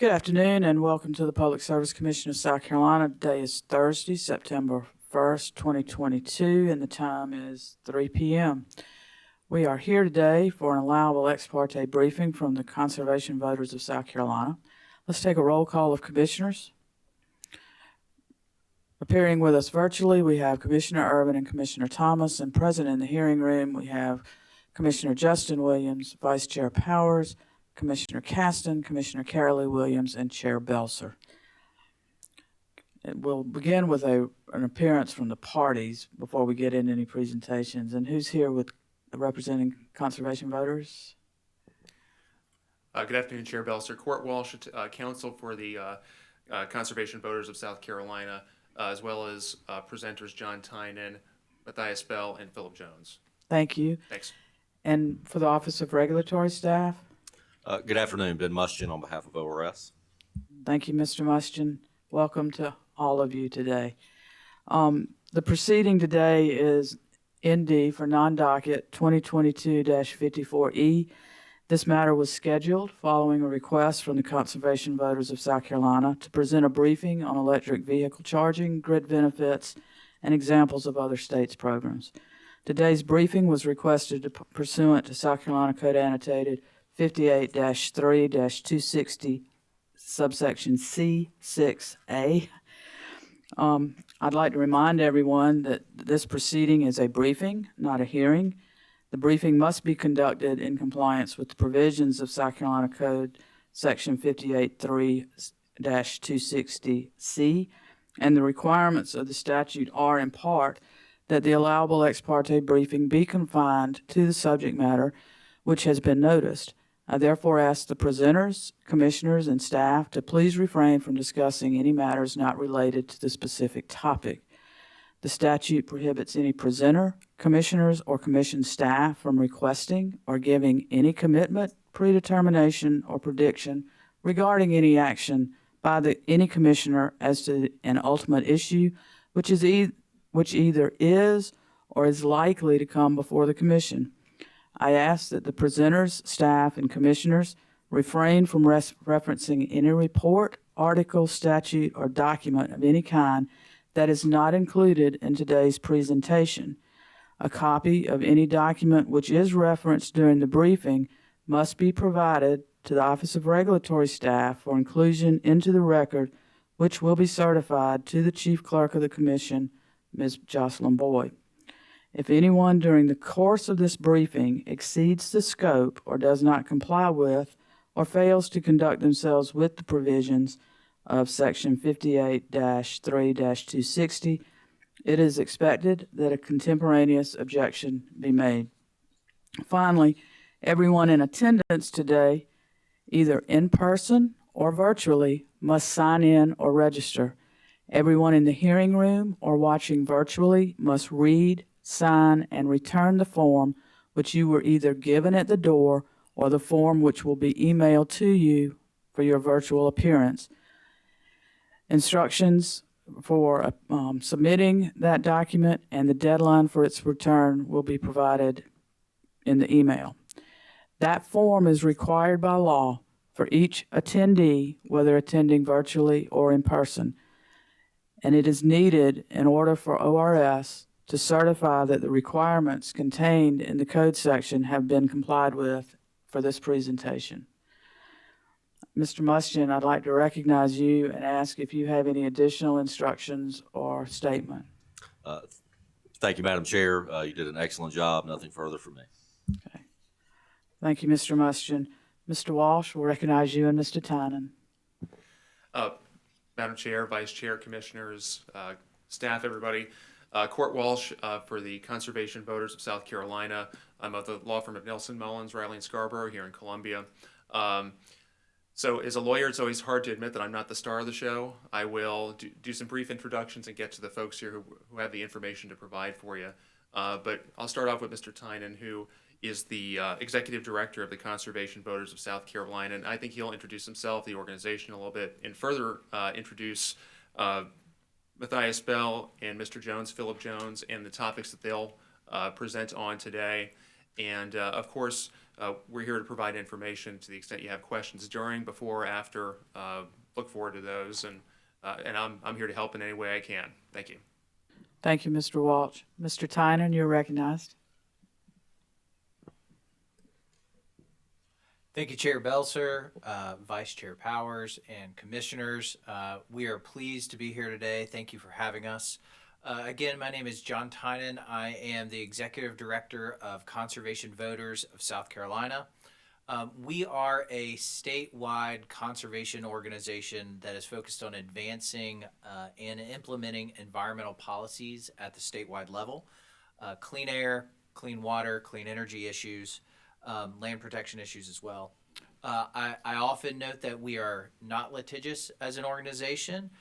Good afternoon and welcome to the Public Service Commission of South Carolina. Today is Thursday, September 1st, 2022, and the time is 3 p.m. We are here today for an allowable ex parte briefing from the conservation voters of South Carolina. Let's take a roll call of commissioners. Appearing with us virtually, we have Commissioner Irvin and Commissioner Thomas, and present in the hearing room, we have Commissioner Justin Williams, Vice Chair Powers, Commissioner Caston, Commissioner Carolee Williams, and Chair Belser. We'll begin with an appearance from the parties before we get into any presentations. And who's here with representing conservation voters? Good afternoon, Chair Belser. Court Walsh, counsel for the conservation voters of South Carolina, as well as presenters John Tynan, Matthias Bell, and Philip Jones. Thank you. Thanks. And for the Office of Regulatory Staff? Good afternoon, Ben Mustian on behalf of ORS. Thank you, Mr. Mustian. Welcome to all of you today. The proceeding today is ND for non-docket 2022-54-E. This matter was scheduled following a request from the conservation voters of South Carolina to present a briefing on electric vehicle charging, grid benefits, and examples of other states' programs. Today's briefing was requested pursuant to South Carolina Code Annotated 58-3-260, subsection C6A. I'd like to remind everyone that this proceeding is a briefing, not a hearing. The briefing must be conducted in compliance with the provisions of South Carolina Code section 58-3-260C, and the requirements of the statute are in part that the allowable ex parte briefing be confined to the subject matter which has been noticed. I therefore ask the presenters, commissioners, and staff to please refrain from discussing any matters not related to the specific topic. The statute prohibits any presenter, commissioners, or commission staff from requesting or giving any commitment, predetermination, or prediction regarding any action by any commissioner as to an ultimate issue which either is or is likely to come before the commission. I ask that the presenters, staff, and commissioners refrain from referencing any report, article, statute, or document of any kind that is not included in today's presentation. A copy of any document which is referenced during the briefing must be provided to the Office of Regulatory Staff for inclusion into the record, which will be certified to the Chief Clerk of the Commission, Ms. Jocelyn Boyd. If anyone during the course of this briefing exceeds the scope or does not comply with or fails to conduct themselves with the provisions of Section 58-3-260, it is expected that a contemporaneous objection be made. Finally, everyone in attendance today, either in person or virtually, must sign in or register. Everyone in the hearing room or watching virtually must read, sign, and return the form which you were either given at the door or the form which will be emailed to you for your virtual appearance. Instructions for submitting that document and the deadline for its return will be provided in the email. That form is required by law for each attendee, whether attending virtually or in person, and it is needed in order for ORS to certify that the requirements contained in the code section have been complied with for this presentation. Mr. Mustian, I'd like to recognize you and ask if you have any additional instructions or statement. Thank you, Madam Chair. You did an excellent job. Nothing further from me. Okay. Thank you, Mr. Mustian. Mr. Walsh, we'll recognize you and Mr. Tynan. Madam Chair, Vice Chair, Commissioners, staff, everybody. Court Walsh for the conservation voters of South Carolina. I'm of the law firm of Nelson Mullins, Riley and Scarborough here in Columbia. So as a lawyer, it's always hard to admit that I'm not the star of the show. I will do some brief introductions and get to the folks here who have the information to provide for you. But I'll start off with Mr. Tynan, who is the Executive Director of the Conservation Voters of South Carolina. And I think he'll introduce himself, the organization a little bit, and further introduce Matthias Bell and Mr. Jones, Philip Jones, and the topics that they'll present on today. And of course, We're here to provide information to the extent you have questions during, before, after. Look forward to those, and I'm here to help in any way I can. Thank you. Thank you, Mr. Walsh. Mr. Tynan, you're recognized. Thank you, Chair Belser, Vice Chair Powers, and Commissioners. We are pleased to be here today. Thank you for having us. Again, my name is John Tynan. I am the Executive Director of Conservation Voters of South Carolina. We are a statewide conservation organization that is focused on advancing and implementing environmental policies at the statewide level. Clean air, clean water, clean energy issues, land protection issues as well. I often note that we are not litigious as an organization.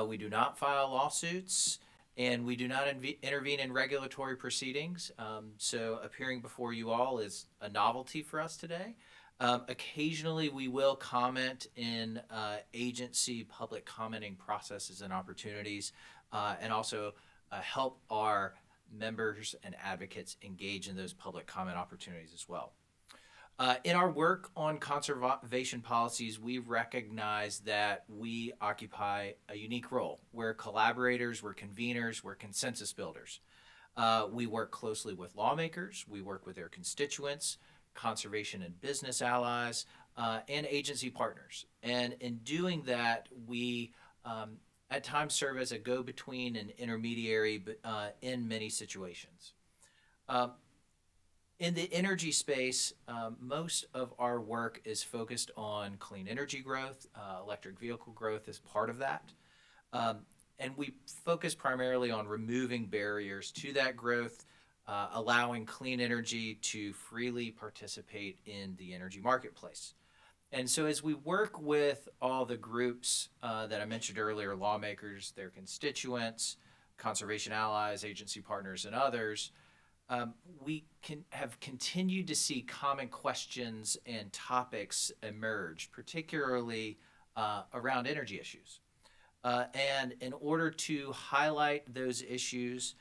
We do not file lawsuits, and we do not intervene in regulatory proceedings. So appearing before you all is a novelty for us today. Occasionally we will comment in agency public commenting processes and opportunities, and also help our members and advocates engage in those public comment opportunities as well. In our work on conservation policies, we recognize that we occupy a unique role. We're collaborators, we're conveners, we're consensus builders. We work closely with lawmakers, we work with their constituents, conservation and business allies, and agency partners. And in doing that, we at times serve as a go-between and intermediary in many situations. In the energy space, most of our work is focused on clean energy growth. Electric vehicle growth is part of that. And we focus primarily on removing barriers to that growth, allowing clean energy to freely participate in the energy marketplace. And so as we work with all the groups that I mentioned earlier, lawmakers, their constituents, conservation allies, agency partners, and others, we have continued to see common questions and topics emerge, particularly around energy issues. And in order to highlight those issues,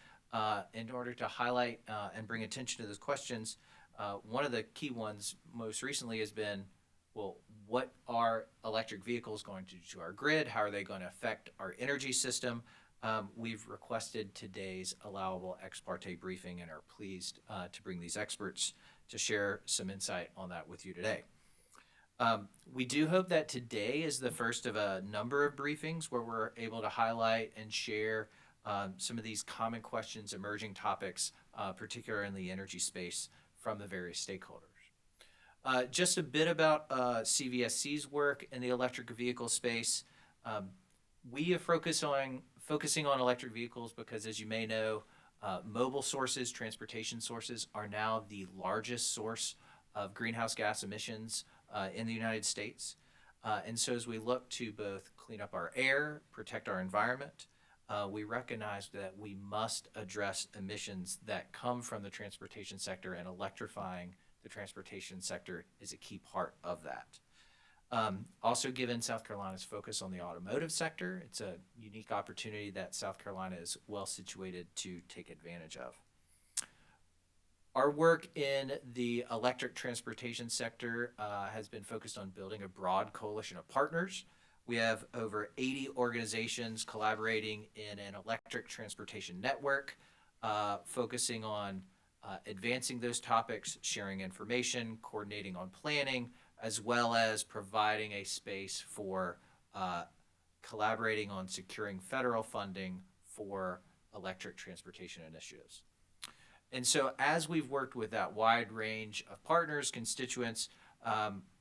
in order to highlight and bring attention to those questions, one of the key ones most recently has been, well, what are electric vehicles going to do to our grid? How are they going to affect our energy system? We've requested today's allowable ex parte briefing and are pleased to bring these experts to share some insight on that with you today. We do hope that today is the first of a number of briefings where we're able to highlight and share some of these common questions, emerging topics, particularly in the energy space from the various stakeholders. Just a bit about CVSC's work in the electric vehicle space. We are focusing on electric vehicles because, as you may know, mobile sources, transportation sources, are now the largest source of greenhouse gas emissions in the United States. And so as we look to both clean up our air, protect our environment, we recognize that we must address emissions that come from the transportation sector, and electrifying the transportation sector is a key part of that. Also, given South Carolina's focus on the automotive sector, it's a unique opportunity that South Carolina is well situated to take advantage of. Our work in the electric transportation sector has been focused on building a broad coalition of partners. We have over 80 organizations collaborating in an electric transportation network, focusing on advancing those topics, sharing information, coordinating on planning, as well as providing a space for collaborating on securing federal funding for electric transportation initiatives. And so as we've worked with that wide range of partners, constituents,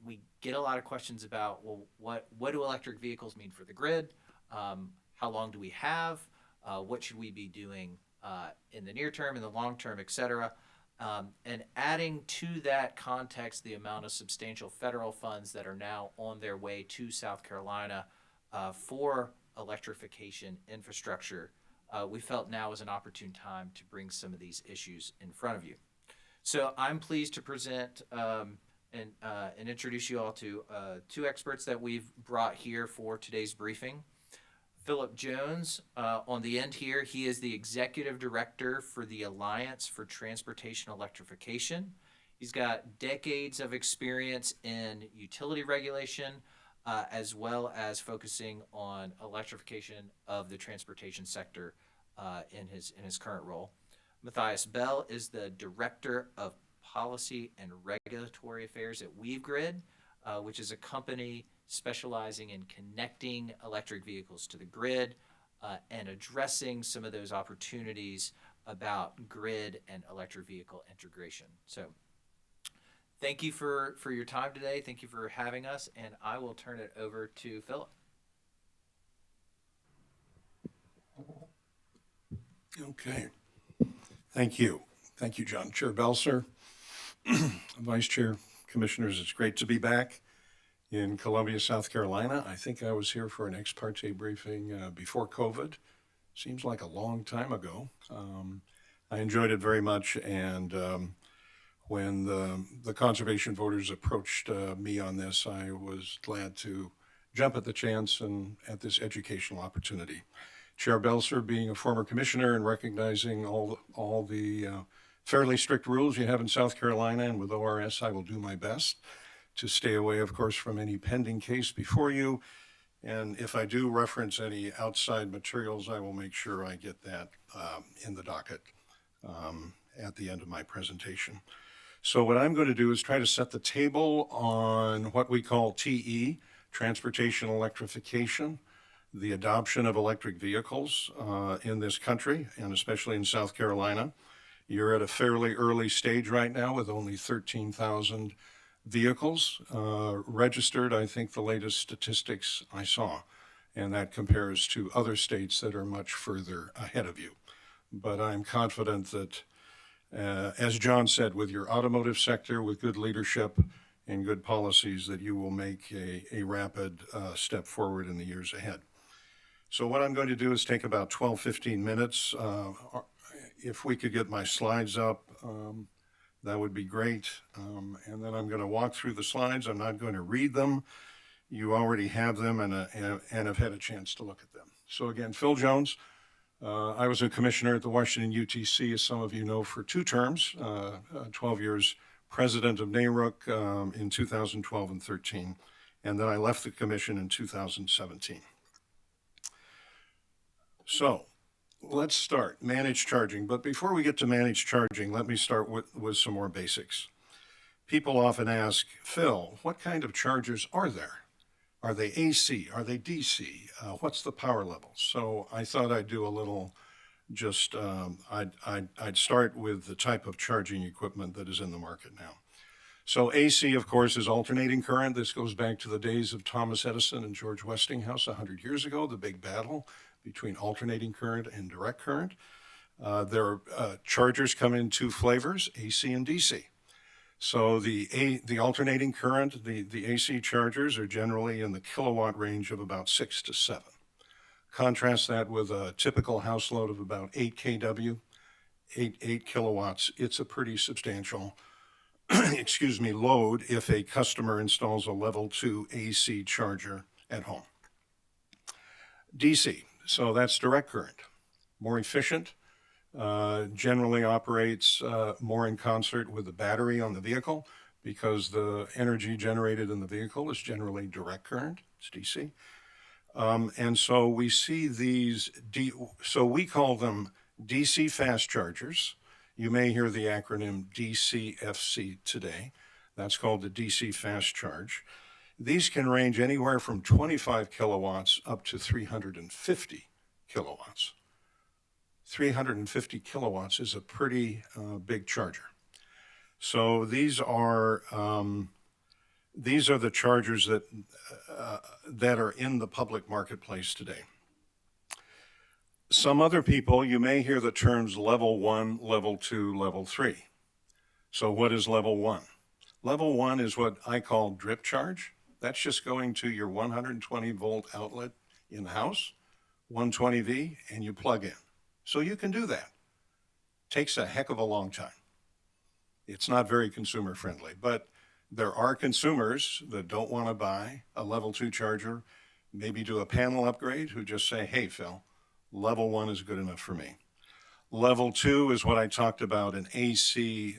we get a lot of questions about, well, what do electric vehicles mean for the grid? How long do we have? What should we be doing in the near term, in the long term, et cetera? And adding to that context the amount of substantial federal funds that are now on their way to South Carolina for electrification infrastructure, we felt now was an opportune time to bring some of these issues in front of you. So I'm pleased to present and introduce you all to two experts that we've brought here for today's briefing. Philip Jones, on the end here, he is the Executive Director for the Alliance for Transportation Electrification. He's got decades of experience in utility regulation, as well as focusing on electrification of the transportation sector in his current role. Matthias Bell is the Director of Policy and Regulatory Affairs at WeaveGrid, which is a company specializing in connecting electric vehicles to the grid and addressing some of those opportunities about grid and electric vehicle integration. So thank you for your time today. Thank you for having us, and I will turn it over to Philip. Okay. Thank you. Thank you, John. Chair Belser, Vice Chair, Commissioners, it's great to be back in Columbia, South Carolina. I think I was here for an ex parte briefing before COVID. Seems like a long time ago. I enjoyed it very much, and when the conservation voters approached me on this, I was glad to jump at the chance and at this educational opportunity. Chair Belser, being a former commissioner and recognizing all the fairly strict rules you have in South Carolina, and with ORS, I will do my best to stay away, of course, from any pending case before you. And if I do reference any outside materials, I will make sure I get that in the docket at the end of my presentation. So what I'm going to do is try to set the table on what we call TE, transportation electrification, the adoption of electric vehicles in this country, and especially in South Carolina. You're at a fairly early stage right now with only 13,000 vehicles registered, I think the latest statistics I saw, and that compares to other states that are much further ahead of you. But I'm confident that, as John said, with your automotive sector, with good leadership and good policies, that you will make a rapid step forward in the years ahead. So what I'm going to do is take about 12, 15 minutes. If we could get my slides up, that would be great. And then I'm going to walk through the slides. I'm not going to read them. You already have them and have had a chance to look at them. So again, Phil Jones. I was a commissioner at the Washington UTC, as some of you know, for 2 terms, 12 years president of NARUC in 2012 and 13. And then I left the commission in 2017. So let's start managed charging. But before we get to managed charging, let me start with some more basics. People often ask, Phil, what kind of chargers are there? Are they AC? Are they DC? What's the power level? So I thought I'd do a little, just I'd start with the type of charging equipment that is in the market now. So AC, of course, is alternating current. This goes back to the days of Thomas Edison and George Westinghouse 100 years ago, the big battle between alternating current and direct current. Chargers come in 2 flavors, AC and DC. So the alternating current, the AC chargers are generally in the kilowatt range of about 6 to 7. Contrast that with a typical house load of about 8 kW, 8 kilowatts. It's a pretty substantial load if a customer installs a level 2 AC charger at home. DC, so that's direct current, more efficient, generally operates more in concert with the battery on the vehicle because the energy generated in the vehicle is generally direct current, it's DC. And so we see these, so we call them DC fast chargers. You may hear the acronym DCFC today. That's called the DC fast charge. These can range anywhere from 25 kilowatts up to 350 kilowatts. 350 kilowatts is a pretty big charger. So these are the chargers that are in the public marketplace today. Some other people, you may hear the terms level 1, level 2, level 3. So what is level 1? Level 1 is what I call drip charge. That's just going to your 120 volt outlet in the house, 120V, and you plug in. So you can do that. Takes a heck of a long time. It's not very consumer friendly, but there are consumers that don't want to buy a level 2 charger, maybe do a panel upgrade, who just say, hey, Phil, level 1 is good enough for me. Level 2 is what I talked about, an AC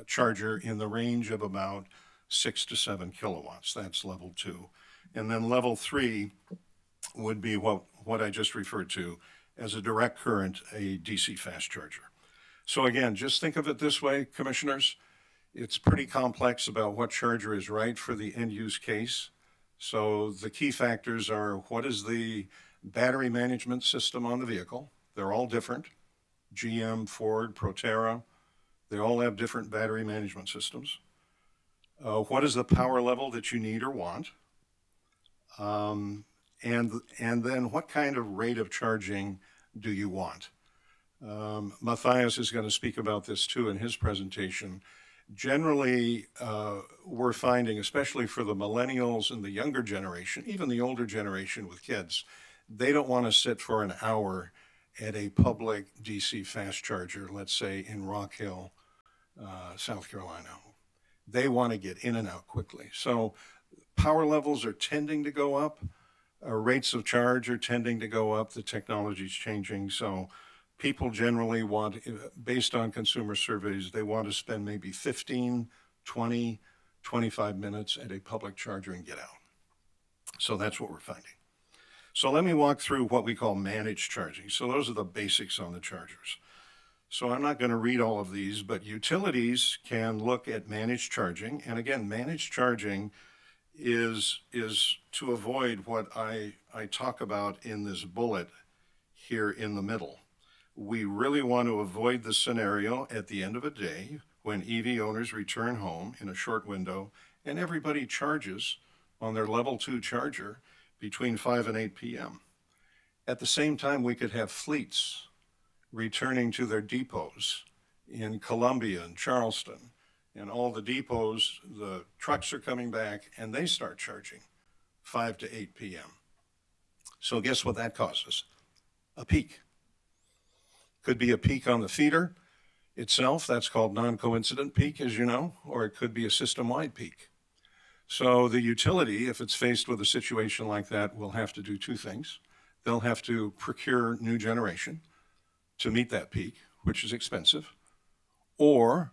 charger in the range of about 6 to 7 kilowatts. That's level 2. And then level 3 would be what I just referred to as a direct current, a DC fast charger. So again, just think of it this way, commissioners. It's pretty complex about what charger is right for the end use case. So the key factors are, what is the battery management system on the vehicle? They're all different. GM, Ford, Proterra, they all have different battery management systems. What is the power level that you need or want? And then what kind of rate of charging do you want? Matthias is going to speak about this too in his presentation. Generally, we're finding, especially for the millennials and the younger generation, even the older generation with kids, they don't want to sit for an hour at a public DC fast charger, let's say in Rock Hill, South Carolina. They want to get in and out quickly. So power levels are tending to go up. Rates of charge are tending to go up. The technology is changing. So people generally want, based on consumer surveys, they want to spend maybe 15, 20, 25 minutes at a public charger and get out. So that's what we're finding. So let me walk through what we call managed charging. So those are the basics on the chargers. So I'm not going to read all of these, but utilities can look at managed charging. And again, managed charging is to avoid what I talk about in this bullet here in the middle. We really want to avoid the scenario at the end of a day when EV owners return home in a short window and everybody charges on their level 2 charger between 5 and 8 p.m. At the same time, we could have fleets returning to their depots in Columbia and Charleston, and all the depots, the trucks are coming back and they start charging 5 to 8 p.m. So guess what that causes? A peak. Could be a peak on the feeder itself. That's called non-coincident peak, as you know, or it could be a system-wide peak. So the utility, if it's faced with a situation like that, will have to do two things. They'll have to procure new generation to meet that peak, which is expensive, or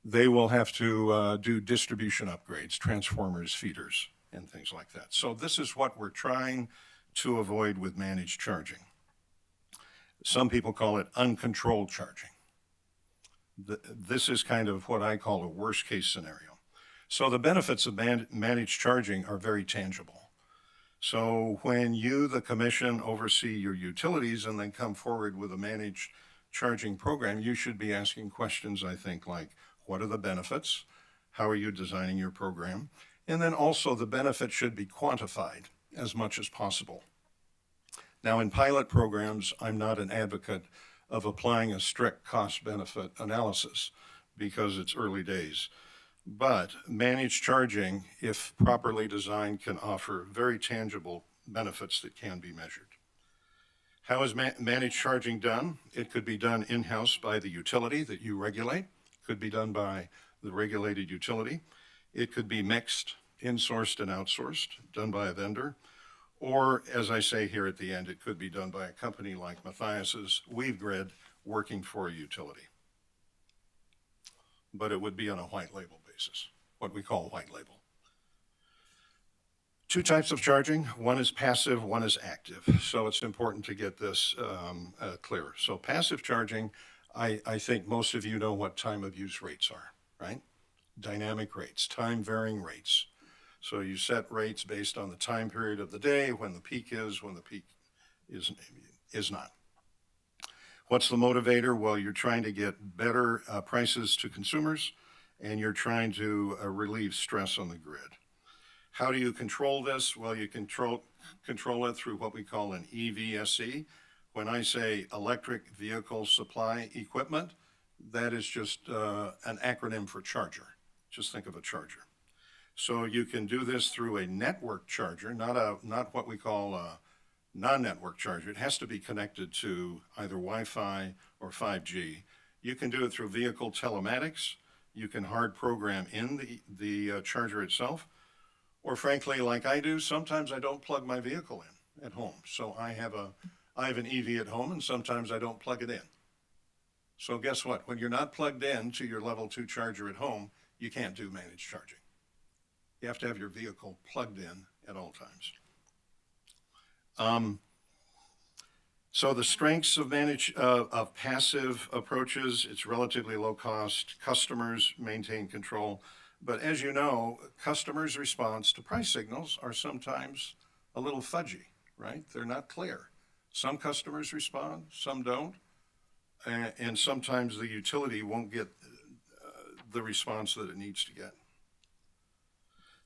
they will have to do distribution upgrades, transformers, feeders, and things like that. So this is what we're trying to avoid with managed charging. Some people call it uncontrolled charging. This is kind of what I call a worst case scenario. So the benefits of managed charging are very tangible. So when you, the commission, oversee your utilities and then come forward with a managed charging program, you should be asking questions, I think, like, what are the benefits? How are you designing your program? And then also the benefits should be quantified as much as possible. Now, in pilot programs, I'm not an advocate of applying a strict cost-benefit analysis because it's early days. But managed charging, if properly designed, can offer very tangible benefits that can be measured. How is managed charging done? It could be done in-house by the utility that you regulate. It could be done by the regulated utility. It could be mixed, insourced and outsourced, done by a vendor. Or, as I say here at the end, it could be done by a company like Matthias's WeaveGrid working for a utility. But it would be on a white label basis, what we call white label. Two types of charging. One is passive, one is active. So it's important to get this clear. So passive charging, I think most of you know what time of use rates are, right? Dynamic rates, time varying rates. So you set rates based on the time period of the day, when the peak is, when the peak is not. What's the motivator? Well, you're trying to get better prices to consumers, and you're trying to relieve stress on the grid. How do you control this? Well, you control it through what we call an EVSE. When I say electric vehicle supply equipment, that is just an acronym for charger. Just think of a charger. So you can do this through a network charger, not what we call a non-network charger. It has to be connected to either Wi-Fi or 5G. You can do it through vehicle telematics. You can hard program in the charger itself. Or frankly, like I do, sometimes I don't plug my vehicle in at home. So I have an EV at home, and sometimes I don't plug it in. So guess what? When you're not plugged in to your level 2 charger at home, you can't do managed charging. You have to have your vehicle plugged in at all times. So the strengths of of passive approaches, it's relatively low cost. Customers maintain control. But as you know, customers' response to price signals are sometimes a little fudgy, right? They're not clear. Some customers respond, some don't. And sometimes the utility won't get the response that it needs to get.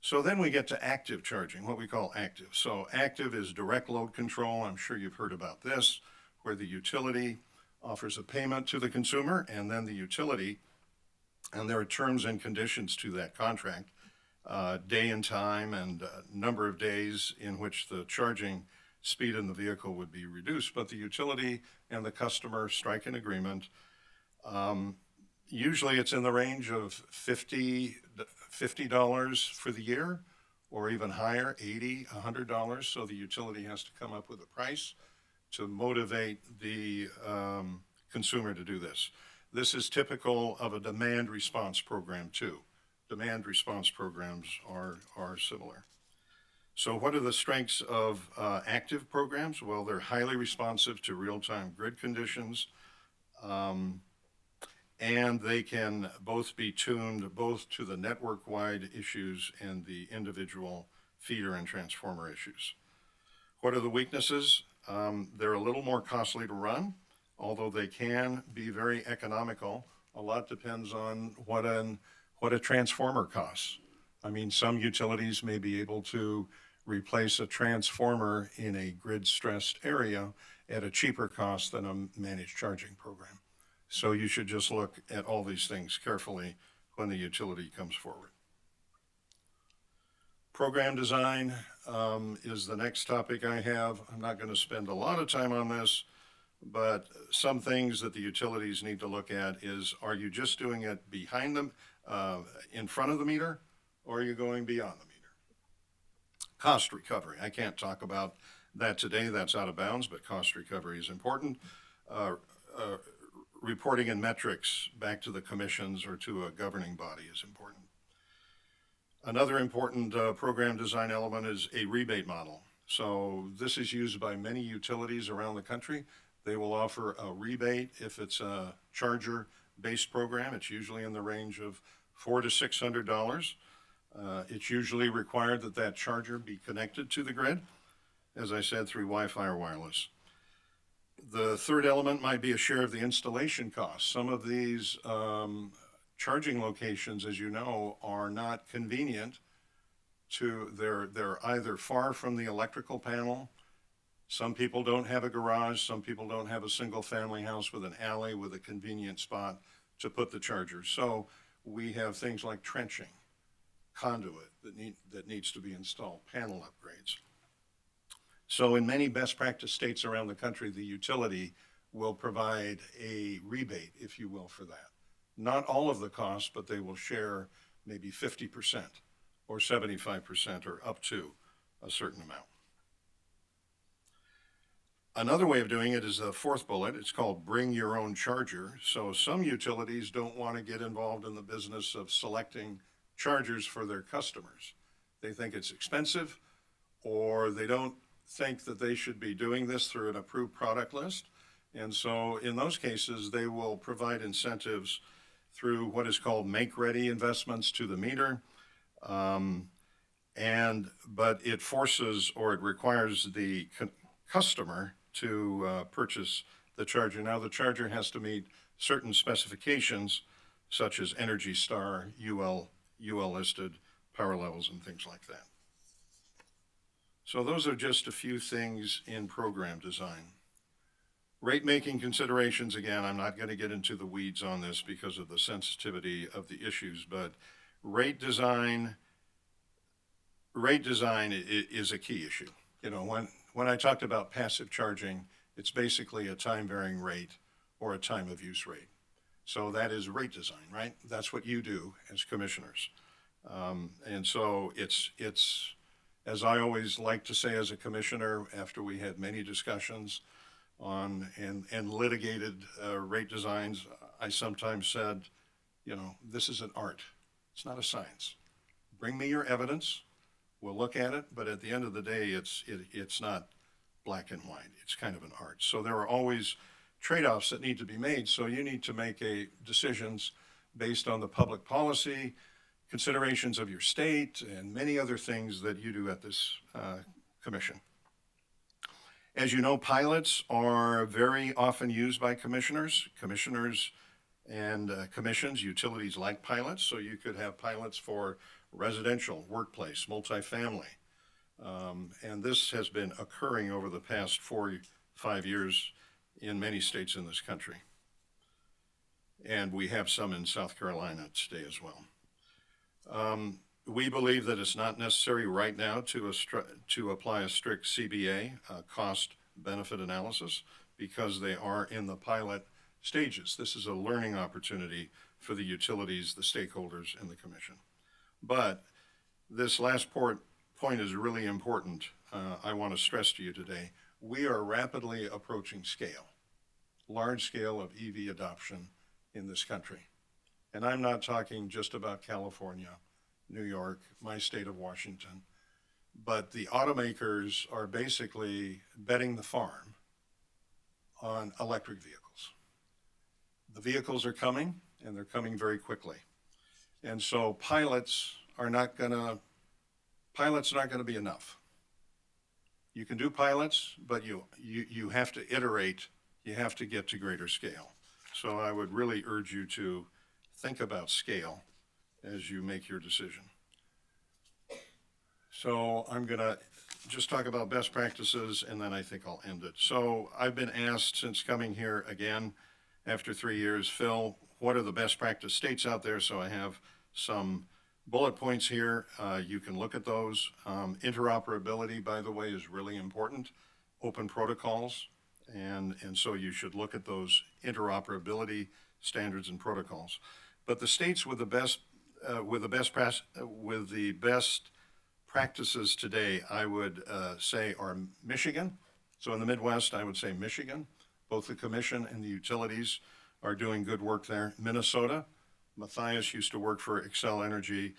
So then we get to active charging, what we call active. So active is direct load control. I'm sure you've heard about this, where the utility offers a payment to the consumer, and then the utility, and there are terms and conditions to that contract, day and time and number of days in which the charging speed in the vehicle would be reduced, but the utility and the customer strike an agreement. Usually it's in the range of $50 for the year, or even higher, $80, $100. So the utility has to come up with a price to motivate the consumer to do this. This is typical of a demand response program too. Demand response programs are similar. So what are the strengths of active programs? Well, they're highly responsive to real-time grid conditions. And they can both be tuned both to the network-wide issues and the individual feeder and transformer issues. What are the weaknesses? They're a little more costly to run, although they can be very economical. A lot depends on what a transformer costs. I mean, some utilities may be able to replace a transformer in a grid-stressed area at a cheaper cost than a managed charging program. So you should just look at all these things carefully when the utility comes forward. Program design is the next topic I have. I'm not going to spend a lot of time on this, but some things that the utilities need to look at is, are you just doing it behind them, in front of the meter, or are you going beyond the meter? Cost recovery. I can't talk about that today. That's out of bounds, but cost recovery is important. Reporting and metrics back to the commissions or to a governing body is important. Another important program design element is a rebate model. So this is used by many utilities around the country. They will offer a rebate if it's a charger-based program. It's usually in the range of $400 to $600. It's usually required that that charger be connected to the grid, as I said, through Wi-Fi or wireless. The third element might be a share of the installation costs. Some of these charging locations, as you know, are not convenient to, they're either far from the electrical panel. Some people don't have a garage. Some people don't have a single family house with an alley with a convenient spot to put the charger. So we have things like trenching, conduit that needs to be installed, panel upgrades. So in many best practice states around the country, the utility will provide a rebate, if you will, for that. Not all of the costs, but they will share maybe 50% or 75% or up to a certain amount. Another way of doing it is the fourth bullet. It's called bring your own charger. So some utilities don't want to get involved in the business of selecting chargers for their customers. They think it's expensive, or they don't think that they should be doing this through an approved product list. And so in those cases, they will provide incentives through what is called make-ready investments to the meter. But it forces or it requires the customer to purchase the charger. Now the charger has to meet certain specifications such as Energy Star, UL listed power levels and things like that. So those are just a few things in program design. Rate making considerations, again, I'm not going to get into the weeds on this because of the sensitivity of the issues, but rate design is a key issue. You know, when I talked about passive charging, it's basically a time varying rate or a time of use rate. So that is rate design, right? That's what you do as commissioners. And so it's, as I always like to say as a commissioner, after we had many discussions, on and litigated rate designs. I sometimes said, you know, this is an art. It's not a science. Bring me your evidence. We'll look at it, but at the end of the day, it's not black and white. It's kind of an art. So there are always trade-offs that need to be made. So you need to make decisions based on the public policy, considerations of your state, and many other things that you do at this commission. As you know, pilots are very often used by commissioners. Commissioners and commissions, utilities like pilots. So you could have pilots for residential, workplace, multifamily. And this has been occurring over the past 4-5 years in many states in this country. And we have some in South Carolina today as well. We believe that it's not necessary right now to apply a strict CBA, cost-benefit analysis, because they are in the pilot stages. This is a learning opportunity for the utilities, the stakeholders, and the commission. But this last point is really important. I want to stress to you today, we are rapidly approaching scale, large scale of EV adoption in this country. And I'm not talking just about California, New York, my state of Washington, but the automakers are basically betting the farm on electric vehicles. The vehicles are coming, and they're coming very quickly. And so pilots are not going to be enough. You can do pilots, but you have to iterate, you have to get to greater scale. So I would really urge you to think about scale as you make your decision. So I'm going to just talk about best practices, and then I think I'll end it. So I've been asked since coming here again after 3 years, Phil, what are the best practice states out there? So I have some bullet points here. You can look at those. Interoperability, by the way, is really important. Open protocols, and so you should look at those interoperability standards and protocols. But the states with the best practices today, I would say, are Michigan. So in the Midwest, I would say Michigan. Both the commission and the utilities are doing good work there. Minnesota, Matthias used to work for Xcel Energy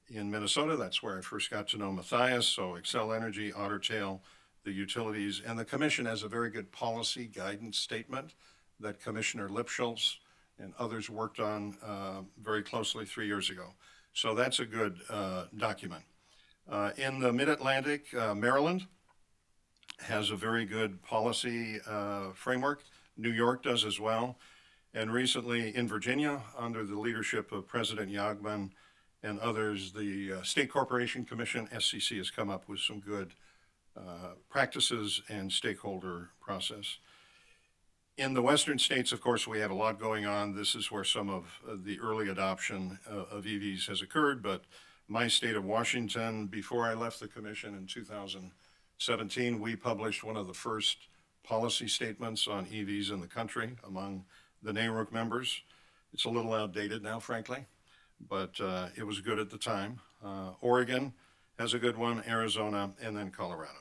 in Minnesota. That's where I first got to know Matthias. So Xcel Energy, Otter Tail, the utilities, and the commission has a very good policy guidance statement that Commissioner Lipschultz and others worked on very closely 3 years ago. So that's a good document. In the Mid-Atlantic, Maryland has a very good policy framework. New York does as well. And recently in Virginia, under the leadership of President Yagman and others, the State Corporation Commission, SCC, has come up with some good practices and stakeholder process. In the western states, of course, we have a lot going on. This is where some of the early adoption of EVs has occurred, but my state of Washington, before I left the commission in 2017, we published one of the first policy statements on EVs in the country among the NARUC members. It's a little outdated now, frankly, but it was good at the time. Oregon has a good one, Arizona, and then Colorado.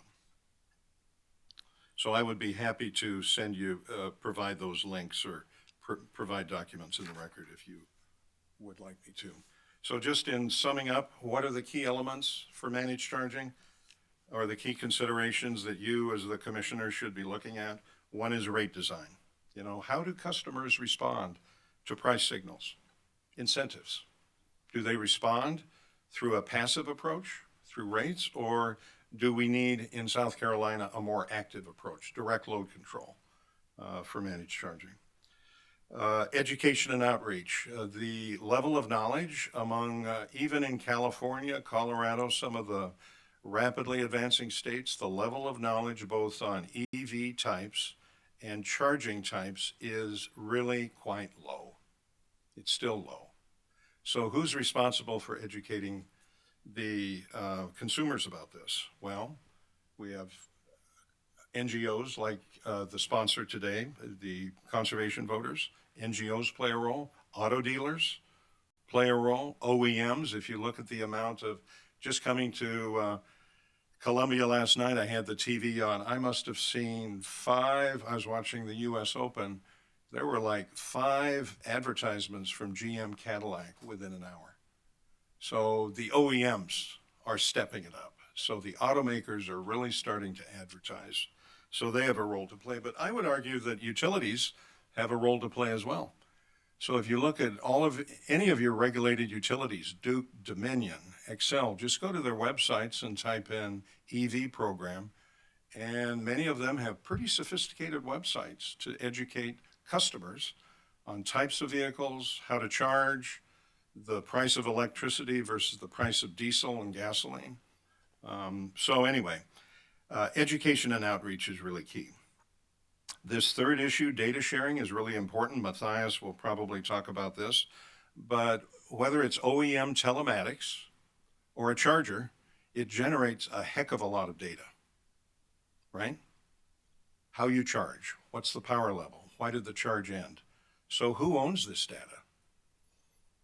So I would be happy to send you, provide those links or provide documents in the record if you would like me to. So just in summing up, what are the key elements for managed charging, or the key considerations that you as the commissioner should be looking at? One is rate design. You know, how do customers respond to price signals, incentives? Do they respond through a passive approach, through rates, or do we need in South Carolina a more active approach, direct load control for managed charging? Education and outreach. The level of knowledge among, even in California, Colorado, some of the rapidly advancing states, the level of knowledge both on EV types and charging types is really quite low. It's still low. So who's responsible for educating the consumers about this? Well, we have NGOs like the sponsor today, the conservation voters. NGOs play a role. Auto dealers play a role. OEMs, if you look at the amount of just coming to Columbia last night, I had the TV on. I must have seen I was watching the US Open. There were like 5 advertisements from GM Cadillac within an hour. So the OEMs are stepping it up. So the automakers are really starting to advertise. So they have a role to play. But I would argue that utilities have a role to play as well. So if you look at any of your regulated utilities, Duke, Dominion, Xcel, just go to their websites and type in EV program. And many of them have pretty sophisticated websites to educate customers on types of vehicles, how to charge, the price of electricity versus the price of diesel and gasoline. So anyway, education and outreach is really key. This third issue, data sharing, is really important. Matthias will probably talk about this. But whether it's OEM telematics or a charger, it generates a heck of a lot of data, right? How you charge, what's the power level, why did the charge end? So who owns this data?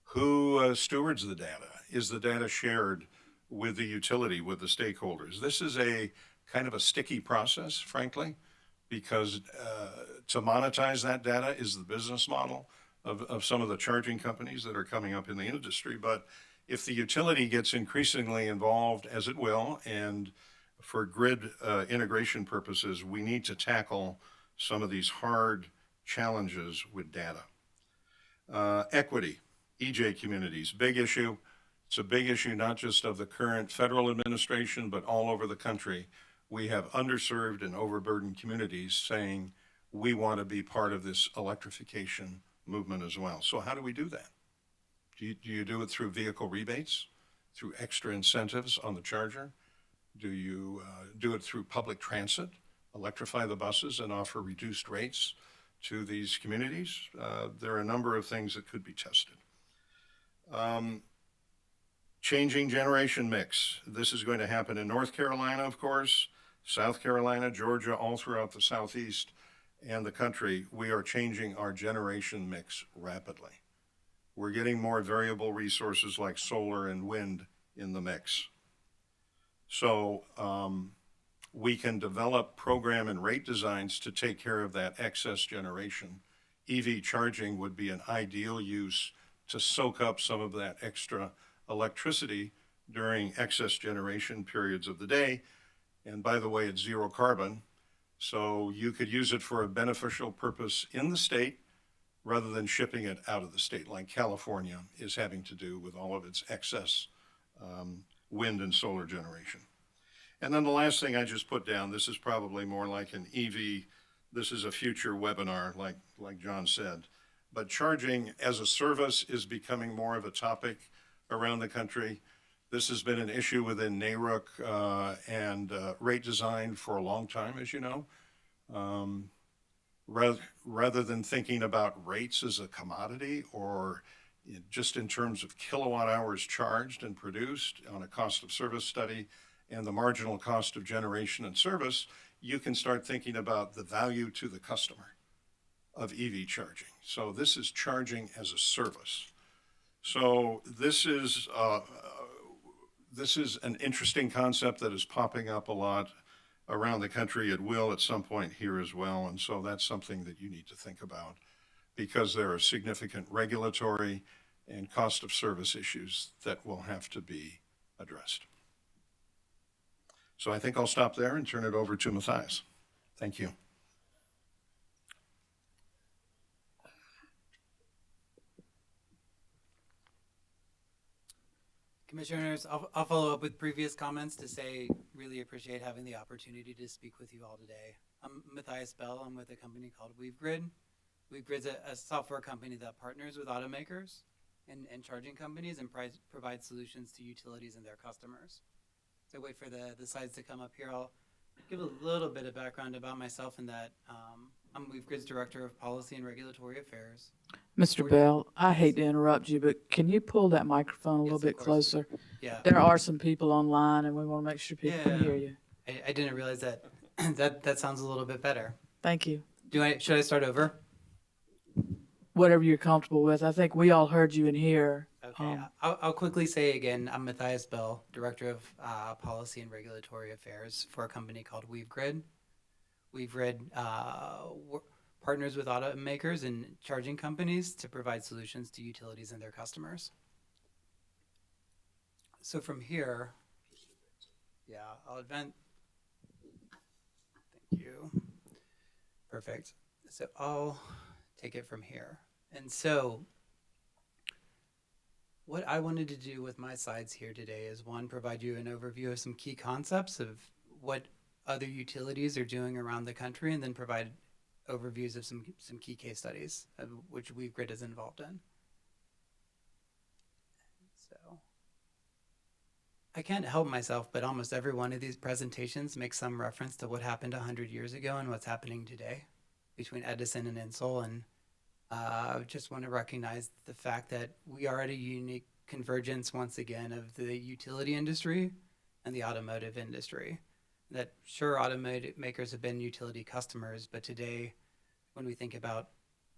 Who stewards the data? Is the data shared with the utility, with the stakeholders? This is a kind of a sticky process, frankly, because to monetize that data is the business model of some of the charging companies that are coming up in the industry. But if the utility gets increasingly involved, as it will, and for grid integration purposes, we need to tackle some of these hard challenges with data. Equity, EJ communities, big issue. It's a big issue not just of the current federal administration, but all over the country. We have underserved and overburdened communities saying we want to be part of this electrification movement as well. So how do we do that? Do you do it through vehicle rebates, through extra incentives on the charger? Do you do it through public transit, electrify the buses and offer reduced rates to these communities? There are a number of things that could be tested. Changing generation mix. This is going to happen in North Carolina, of course, South Carolina, Georgia, all throughout the Southeast and the country. We are changing our generation mix rapidly. We're getting more variable resources like solar and wind in the mix. So we can develop program and rate designs to take care of that excess generation. EV charging would be an ideal use to soak up some of that extra electricity during excess generation periods of the day. And by the way, it's zero carbon. So you could use it for a beneficial purpose in the state rather than shipping it out of the state like California is having to do with all of its excess wind and solar generation. And then the last thing I just put down, this is probably more like an EV, this is a future webinar like John said, but charging as a service is becoming more of a topic around the country. This has been an issue within NARUC and rate design for a long time, as you know. Rather than thinking about rates as a commodity or just in terms of kilowatt hours charged and produced on a cost of service study and the marginal cost of generation and service, you can start thinking about the value to the customer of EV charging. So this is charging as a service. So this is an interesting concept that is popping up a lot around the country. It will at some point here as well. And so that's something that you need to think about because there are significant regulatory and cost of service issues that will have to be addressed. So I think I'll stop there and turn it over to Matthias. Thank you. Commissioners, I'll follow up with previous comments to say really appreciate having the opportunity to speak with you all today. I'm Matthias Bell. I'm with a company called WeaveGrid. WeaveGrid's a software company that partners with automakers and charging companies and provides solutions to utilities and their customers. So wait for the slides to come up here. I'll give a little bit of background about myself in that I'm WeaveGrid's Director of Policy and Regulatory Affairs. Mr. Bell, I hate to interrupt you, but can you pull that microphone a little bit closer? Yeah. There are some people online, and we want to make sure people can hear you. I didn't realize that. that sounds a little bit better. Thank you. Should I start over? Whatever you're comfortable with. I think we all heard you in here. Okay, I'll quickly say again, I'm Matthias Bell, Director of Policy and Regulatory Affairs for a company called WeaveGrid. WeaveGrid partners with automakers and charging companies to provide solutions to utilities and their customers. So from here, yeah, I'll advance. Thank you. Perfect. So I'll take it from here. And so what I wanted to do with my slides here today is one, provide you an overview of some key concepts of what other utilities are doing around the country, and then provide overviews of some key case studies of which WeaveGrid is involved in. So I can't help myself, but almost every one of these presentations makes some reference to what happened 100 years ago and what's happening today between Edison and Insull. And I just want to recognize the fact that we are at a unique convergence once again of the utility industry and the automotive industry. That sure, automakers have been utility customers, but today when we think about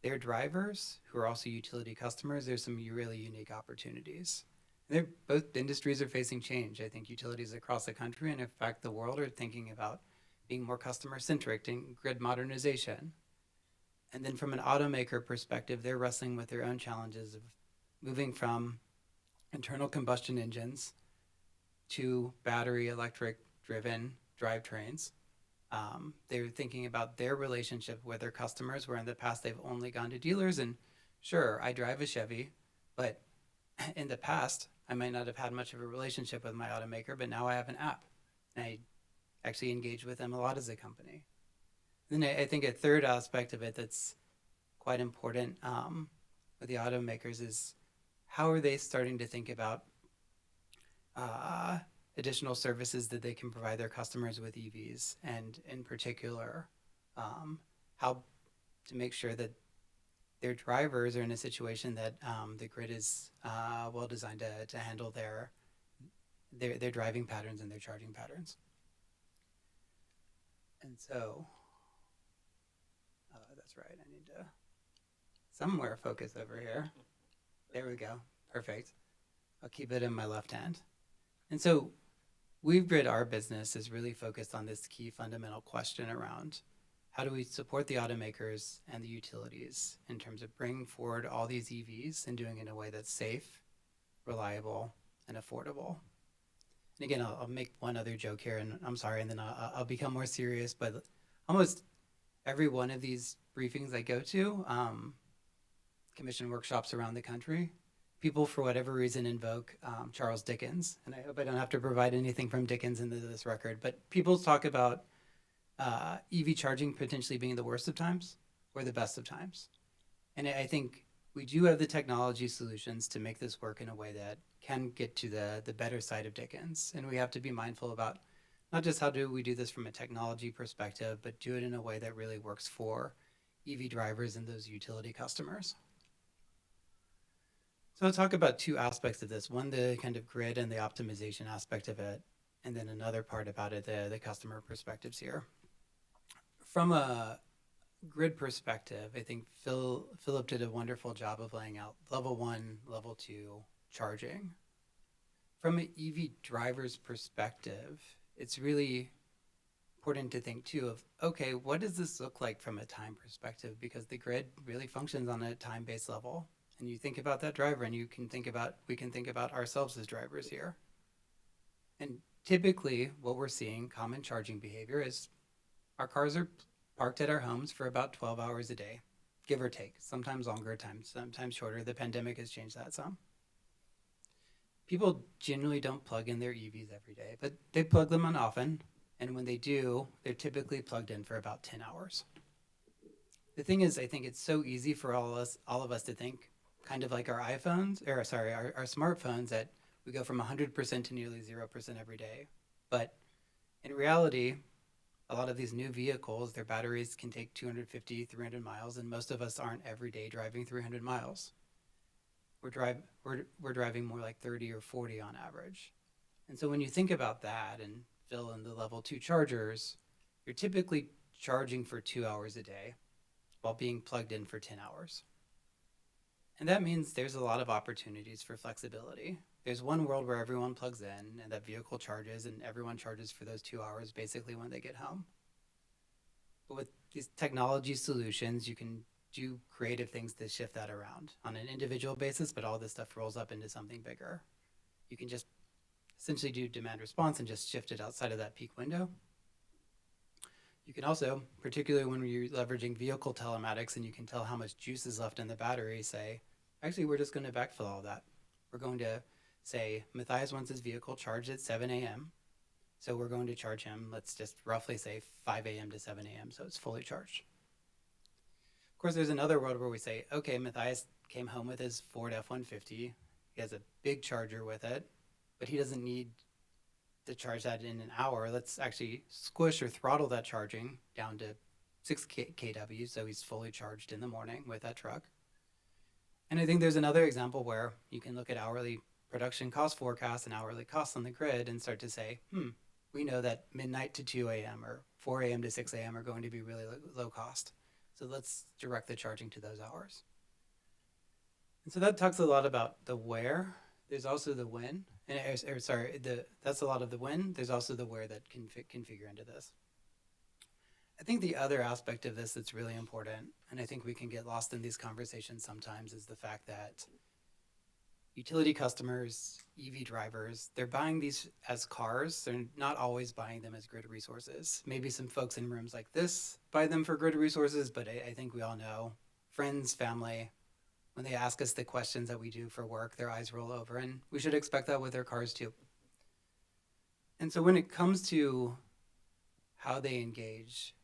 their drivers who are also utility customers, there's some really unique opportunities. Both industries are facing change. I think utilities across the country and in fact the world are thinking about being more customer centric and grid modernization. And then from an automaker perspective, they're wrestling with their own challenges of moving from internal combustion engines to battery electric driven drivetrains. They're thinking about their relationship with their customers, where in the past they've only gone to dealers. And sure, I drive a Chevy, but in the past, I might not have had much of a relationship with my automaker, but now I have an app. And I actually engage with them a lot as a company. And then I think a third aspect of it that's quite important with the automakers is how are they starting to think about additional services that they can provide their customers with EVs, and in particular, how to make sure that their drivers are in a situation that the grid is well designed to handle their driving patterns and their charging patterns. And so, that's right, I need to somewhere focus over here. There we go, perfect. I'll keep it in my left hand. And so WeaveGrid, our business, is really focused on this key fundamental question around how do we support the automakers and the utilities in terms of bringing forward all these EVs and doing it in a way that's safe, reliable, and affordable. And again, I'll make one other joke here, and I'm sorry, and then I'll become more serious, but almost every one of these briefings I go to, commission workshops around the country, people for whatever reason invoke Charles Dickens, and I hope I don't have to provide anything from Dickens into this record, but people talk about EV charging potentially being the worst of times or the best of times. And I think we do have the technology solutions to make this work in a way that can get to the better side of Dickens. And we have to be mindful about not just how do we do this from a technology perspective, but do it in a way that really works for EV drivers and those utility customers. So I'll talk about two aspects of this. One, the kind of grid and the optimization aspect of it, and then another part about it, the customer perspectives here. From a grid perspective, I think Philip did a wonderful job of laying out level 1, level 2 charging. From an EV driver's perspective, it's really important to think too of, okay, what does this look like from a time perspective? Because the grid really functions on a time-based level. And you think about that driver, and we can think about ourselves as drivers here. And typically what we're seeing, common charging behavior, is our cars are parked at our homes for about 12 hours a day, give or take, sometimes longer, sometimes shorter. The pandemic has changed that some. People generally don't plug in their EVs every day, but they plug them in often. And when they do, they're typically plugged in for about 10 hours. The thing is, I think it's so easy for all of us to think, kind of like our iPhones, or sorry, our smartphones, that we go from 100% to nearly 0% every day. But in reality, a lot of these new vehicles, their batteries can take 250, 300 miles, and most of us aren't every day driving 300 miles. We're driving more like 30 or 40 on average. And so when you think about that and fill in the level 2 chargers, you're typically charging for 2 hours a day while being plugged in for 10 hours. And that means there's a lot of opportunities for flexibility. There's one world where everyone plugs in and that vehicle charges and everyone charges for those 2 hours basically when they get home. But with these technology solutions, you can do creative things to shift that around on an individual basis, but all this stuff rolls up into something bigger. You can just essentially do demand response and just shift it outside of that peak window. You can also, particularly when you're leveraging vehicle telematics and you can tell how much juice is left in the battery, say, actually, we're just going to backfill all that. We're going to say, Matthias wants his vehicle charged at 7 a.m. So we're going to charge him, let's just roughly say 5 a.m. to 7 a.m. so it's fully charged. Of course, there's another world where we say, okay, Matthias came home with his Ford F-150. He has a big charger with it, but he doesn't need to charge that in an hour. Let's actually squish or throttle that charging down to 6 kW, so he's fully charged in the morning with that truck. And I think there's another example where you can look at hourly production cost forecasts and hourly costs on the grid and start to say, we know that midnight to 2 a.m. or 4 a.m. to 6 a.m. are going to be really low cost. So let's direct the charging to those hours. And so that talks a lot about the where. There's also the when. That's a lot of the when. There's also the where that can figure into this. I think the other aspect of this that's really important, and I think we can get lost in these conversations sometimes, is the fact that utility customers, EV drivers, they're buying these as cars. They're not always buying them as grid resources. Maybe some folks in rooms like this buy them for grid resources, but I think we all know, friends, family, when they ask us the questions that we do for work, their eyes roll over, and we should expect that with their cars too. And so when it comes to how they engage,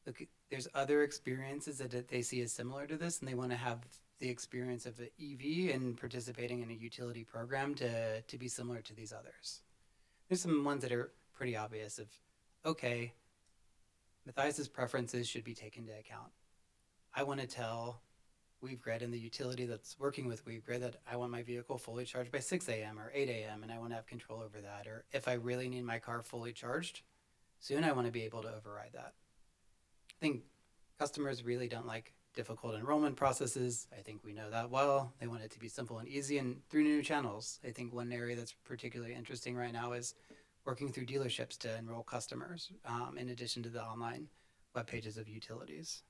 look, there's other experiences that they see as similar to this, and they want to have the experience of an EV and participating in a utility program to be similar to these others. There's some ones that are pretty obvious of, okay, Matthias's preferences should be taken into account. I want to tell WeaveGrid and the utility that's working with WeaveGrid that I want my vehicle fully charged by 6 a.m. or 8 a.m. and I want to have control over that. Or if I really need my car fully charged soon, I want to be able to override that. I think customers really don't like difficult enrollment processes. I think we know that well. They want it to be simple and easy and through new channels. I think one area that's particularly interesting right now is working through dealerships to enroll customers, in addition to the online web pages of utilities.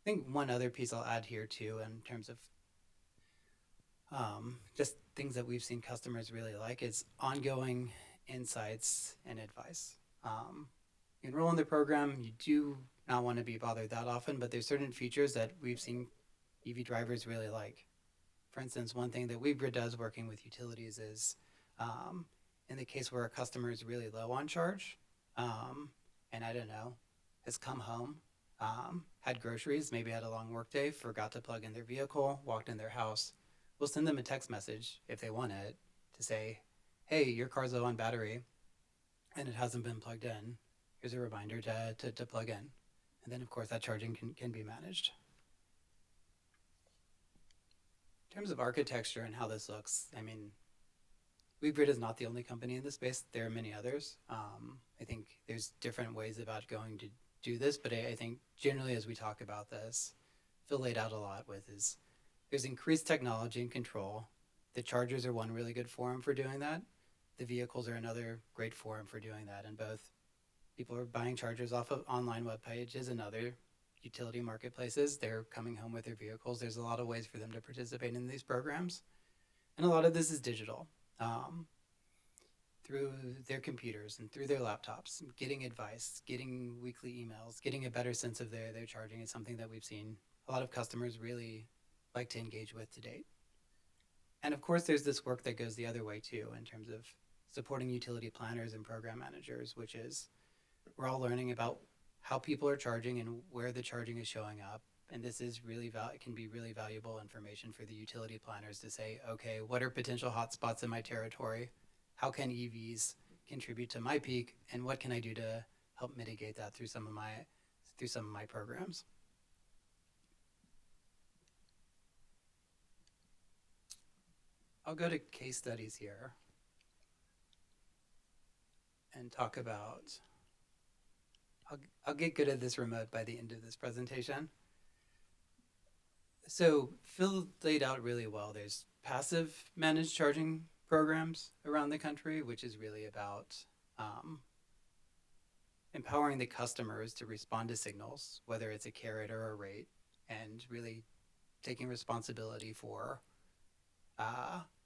I think one other piece I'll add here too, in terms of just things that we've seen customers really like, is ongoing insights and advice. You enroll in the program, you do not want to be bothered that often, but there's certain features that we've seen EV drivers really like. For instance, one thing that WeaveGrid does working with utilities is, in the case where a customer is really low on charge, and I don't know, has come home, had groceries, maybe had a long work day, forgot to plug in their vehicle, walked in their house, we'll send them a text message if they want it to say, hey, your car's low on battery and it hasn't been plugged in. Here's a reminder to plug in. And then, of course, that charging can be managed. In terms of architecture and how this looks, I mean, WeaveGrid is not the only company in this space. There are many others. I think there's different ways about going to do this, but I think generally as we talk about this, Phil laid out a lot with is there's increased technology and control. The chargers are one really good forum for doing that. The vehicles are another great forum for doing that, and both people are buying chargers off of online web pages and other utility marketplaces. They're coming home with their vehicles. There's a lot of ways for them to participate in these programs. And a lot of this is digital, through their computers and through their laptops, getting advice, getting weekly emails, getting a better sense of their charging is something that we've seen a lot of customers really like to engage with to date. And of course, there's this work that goes the other way too, in terms of supporting utility planners and program managers, which is we're all learning about how people are charging and where the charging is showing up. And this is really can be really valuable information for the utility planners to say, okay, what are potential hotspots in my territory? How can EVs contribute to my peak? And what can I do to help mitigate that through some of my programs? I'll go to case studies here and talk about, I'll get good at this remote by the end of this presentation. So Phil laid out really well. There's passive managed charging programs around the country, which is really about empowering the customers to respond to signals, whether it's a carrot or a rate, and really taking responsibility for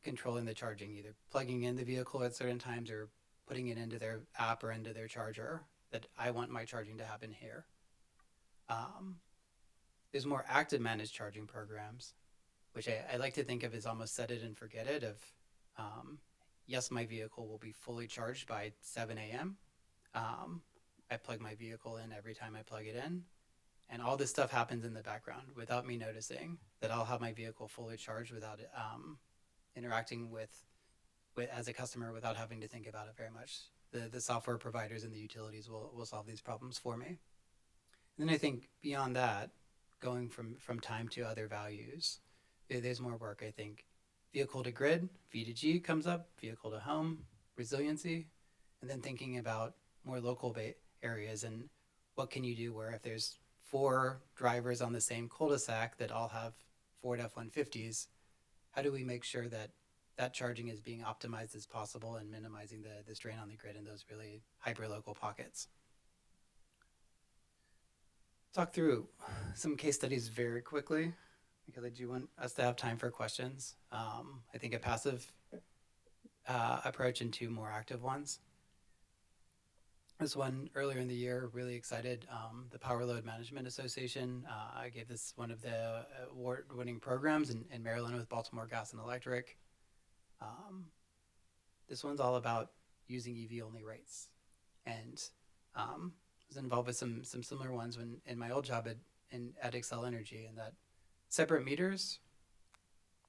controlling the charging, either plugging in the vehicle at certain times or putting it into their app or into their charger that I want my charging to happen here. There's more active managed charging programs, which I like to think of as almost set it and forget it of, yes, my vehicle will be fully charged by 7 a.m. I plug my vehicle in every time I plug it in. And all this stuff happens in the background without me noticing that I'll have my vehicle fully charged without interacting with as a customer without having to think about it very much. The software providers and the utilities will solve these problems for me. And then I think beyond that, going from time to other values, there's more work. I think vehicle to grid, V2G comes up, vehicle to home, resiliency, and then thinking about more local areas and what can you do where if there's 4 drivers on the same cul-de-sac that all have Ford F-150s, how do we make sure that that charging is being optimized as possible and minimizing the strain on the grid in those really hyper-local pockets? Talk through some case studies very quickly because I do want us to have time for questions. I think a passive approach and 2 more active ones. This one earlier in the year, really excited. The Power Load Management Association, I gave this one of the award-winning programs in Maryland with Baltimore Gas and Electric. This one's all about using EV-only rates. And was involved with some similar ones when in my old job at Excel Energy, and that separate meters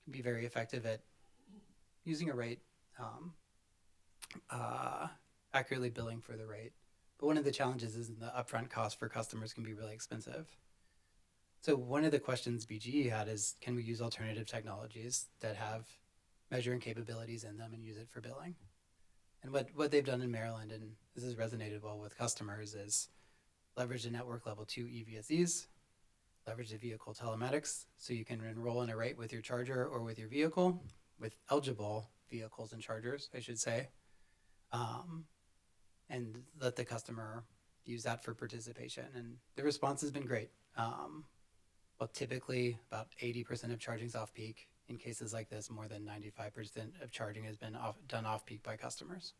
can be very effective at using a rate, accurately billing for the rate. But one of the challenges is the upfront cost for customers can be really expensive. So one of the questions BGE had is, can we use alternative technologies that have measuring capabilities in them and use it for billing? And what they've done in Maryland, and this has resonated well with customers, is leverage the network level 2 EVSEs, leverage the vehicle telematics, so you can enroll in a rate with your charger or with your vehicle, with eligible vehicles and chargers, I should say, and let the customer use that for participation. And the response has been great. Well, typically about 80% of charging is off-peak. In cases like this, more than 95% of charging has been done off-peak by customers.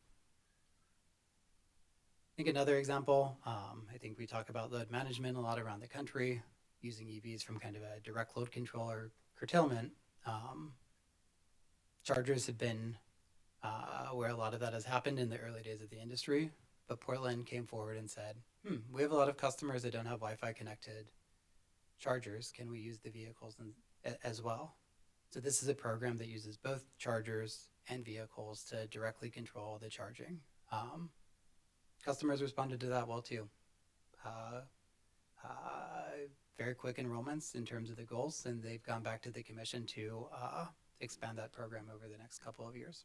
I think another example, I think we talk about load management a lot around the country, using EVs from kind of a direct load control or curtailment. Chargers have been where a lot of that has happened in the early days of the industry, but Portland came forward and said, we have a lot of customers that don't have Wi-Fi connected chargers. Can we use the vehicles as well? So this is a program that uses both chargers and vehicles to directly control the charging. Customers responded to that well too. Very quick enrollments in terms of the goals, and they've gone back to the commission to expand that program over the next couple of years.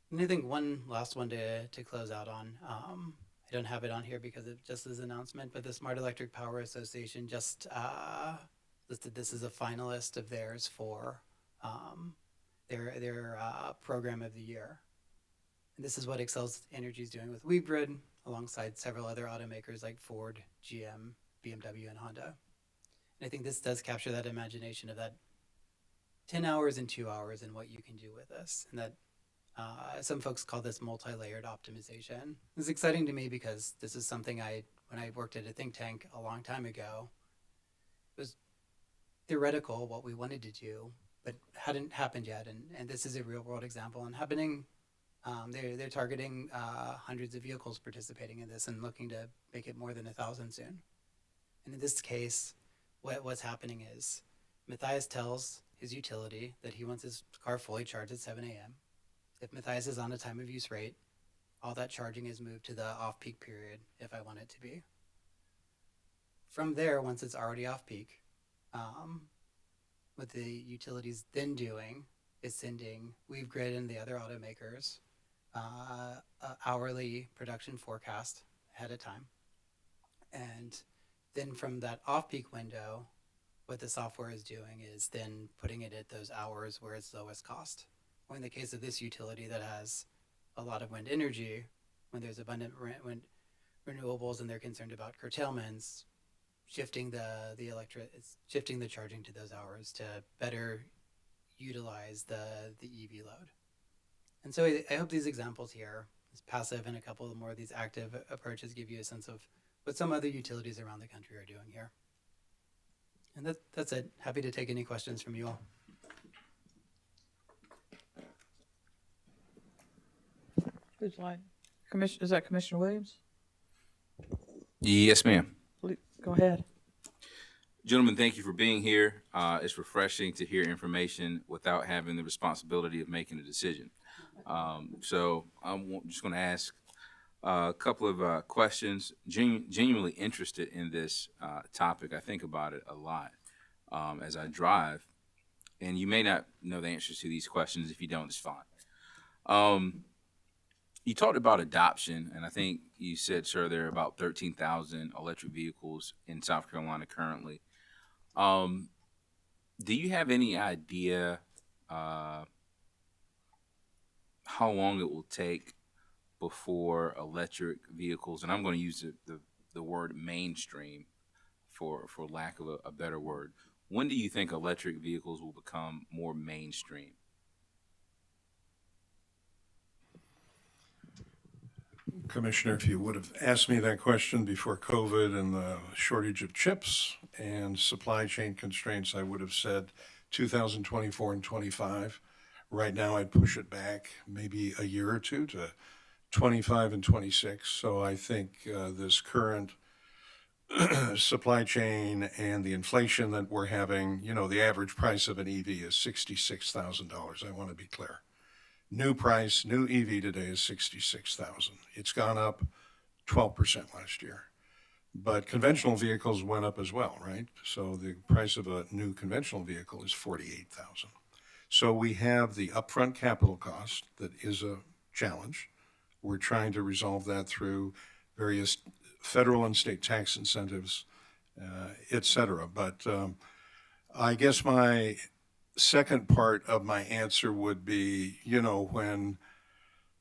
And I think one last one to close out on, I don't have it on here because it just is an announcement, but the Smart Electric Power Association just listed this as a finalist of theirs for their program of the year. And this is what Excel Energy is doing with WeaveGrid alongside several other automakers like Ford, GM, BMW, and Honda. And I think this does capture that imagination of that 10 hours and 2 hours and what you can do with this. And that some folks call this multi-layered optimization. It's exciting to me because this is something when I worked at a think tank a long time ago, it was theoretical what we wanted to do, but hadn't happened yet. And this is a real world example and happening. They're targeting hundreds of vehicles participating in this and looking to make it more than 1,000 soon. And in this case, what's happening is Matthias tells his utility that he wants his car fully charged at 7 a.m. If Matthias is on a time of use rate, all that charging is moved to the off-peak period if I want it to be. From there, once it's already off-peak, what the utility's then doing is sending WeaveGrid and the other automakers hourly production forecast ahead of time. And then from that off-peak window, what the software is doing is then putting it at those hours where it's lowest cost. Or in the case of this utility that has a lot of wind energy, when there's abundant wind renewables and they're concerned about curtailments, shifting shifting the charging to those hours to better utilize the EV load. And so I hope these examples here, this passive and a couple more of these active approaches, give you a sense of what some other utilities around the country are doing here. And that's it. Happy to take any questions from you all. Who's like, is that Commissioner Williams? Yes, ma'am. Please, go ahead. Gentlemen, thank you for being here. It's refreshing to hear information without having the responsibility of making a decision. So I'm just going to ask a couple of questions. Genuinely interested in this topic. I think about it a lot as I drive. And you may not know the answers to these questions. If you don't, it's fine. You talked about adoption, and I think you said, sir, there are about 13,000 electric vehicles in South Carolina currently. Do you have any idea how long it will take before electric vehicles, and I'm going to use the word mainstream for lack of a better word. When do you think electric vehicles will become more mainstream? Commissioner, if you would have asked me that question before COVID and the shortage of chips and supply chain constraints, I would have said 2024 and 25. Right now, I'd push it back maybe a year or two to 25 and 26. So I think this current supply chain and the inflation that we're having, the average price of an EV is $66,000. I want to be clear. New price, new EV today is $66,000. It's gone up 12% last year. But conventional vehicles went up as well, right? So the price of a new conventional vehicle is $48,000. So we have the upfront capital cost that is a challenge. We're trying to resolve that through various federal and state tax incentives, et cetera. But I guess my second part of my answer would be, when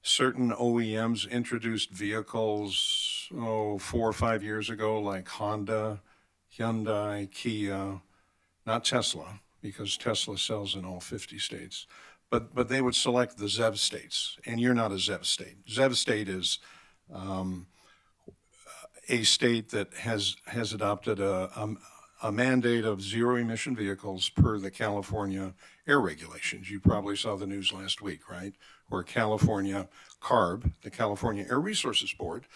certain OEMs introduced vehicles, 4 or 5 years ago, like Honda, Hyundai, Kia, not Tesla, because Tesla sells in all 50 states, but they would select the ZEV states, and you're not a ZEV state. ZEV state is a state that has adopted a mandate of zero emission vehicles per the California air regulations. You probably saw the news last week, right? Where California CARB, the California Air Resources Board,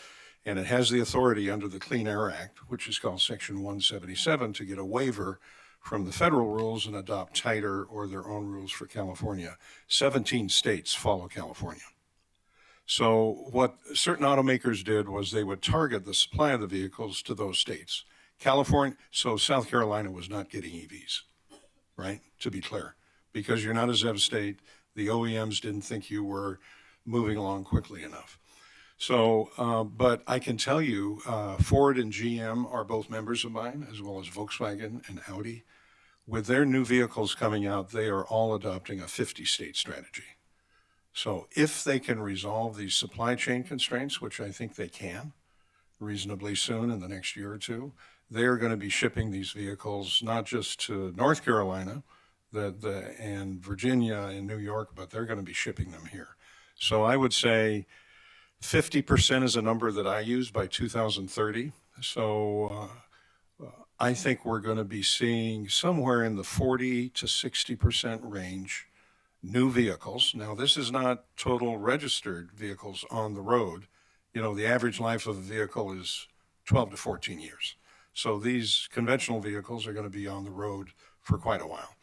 and it has the authority under the Clean Air Act, which is called Section 177, to get a waiver from the federal rules and adopt tighter or their own rules for California. 17 states follow California. So what certain automakers did was they would target the supply of the vehicles to those states. So South Carolina was not getting EVs, right? To be clear, because you're not a ZEV state, the OEMs didn't think you were moving along quickly enough. So, but I can tell you, Ford and GM are both members of mine, as well as Volkswagen and Audi. With their new vehicles coming out, they are all adopting a 50-state strategy. So if they can resolve these supply chain constraints, which I think they can reasonably soon in the next year or two, they are going to be shipping these vehicles not just to North Carolina and Virginia and New York, but they're going to be shipping them here. So I would say 50% is a number that I use by 2030. So I think we're going to be seeing somewhere in the 40 to 60% range new vehicles. Now, this is not total registered vehicles on the road. The average life of a vehicle is 12 to 14 years. So these conventional vehicles are going to be on the road for quite a while.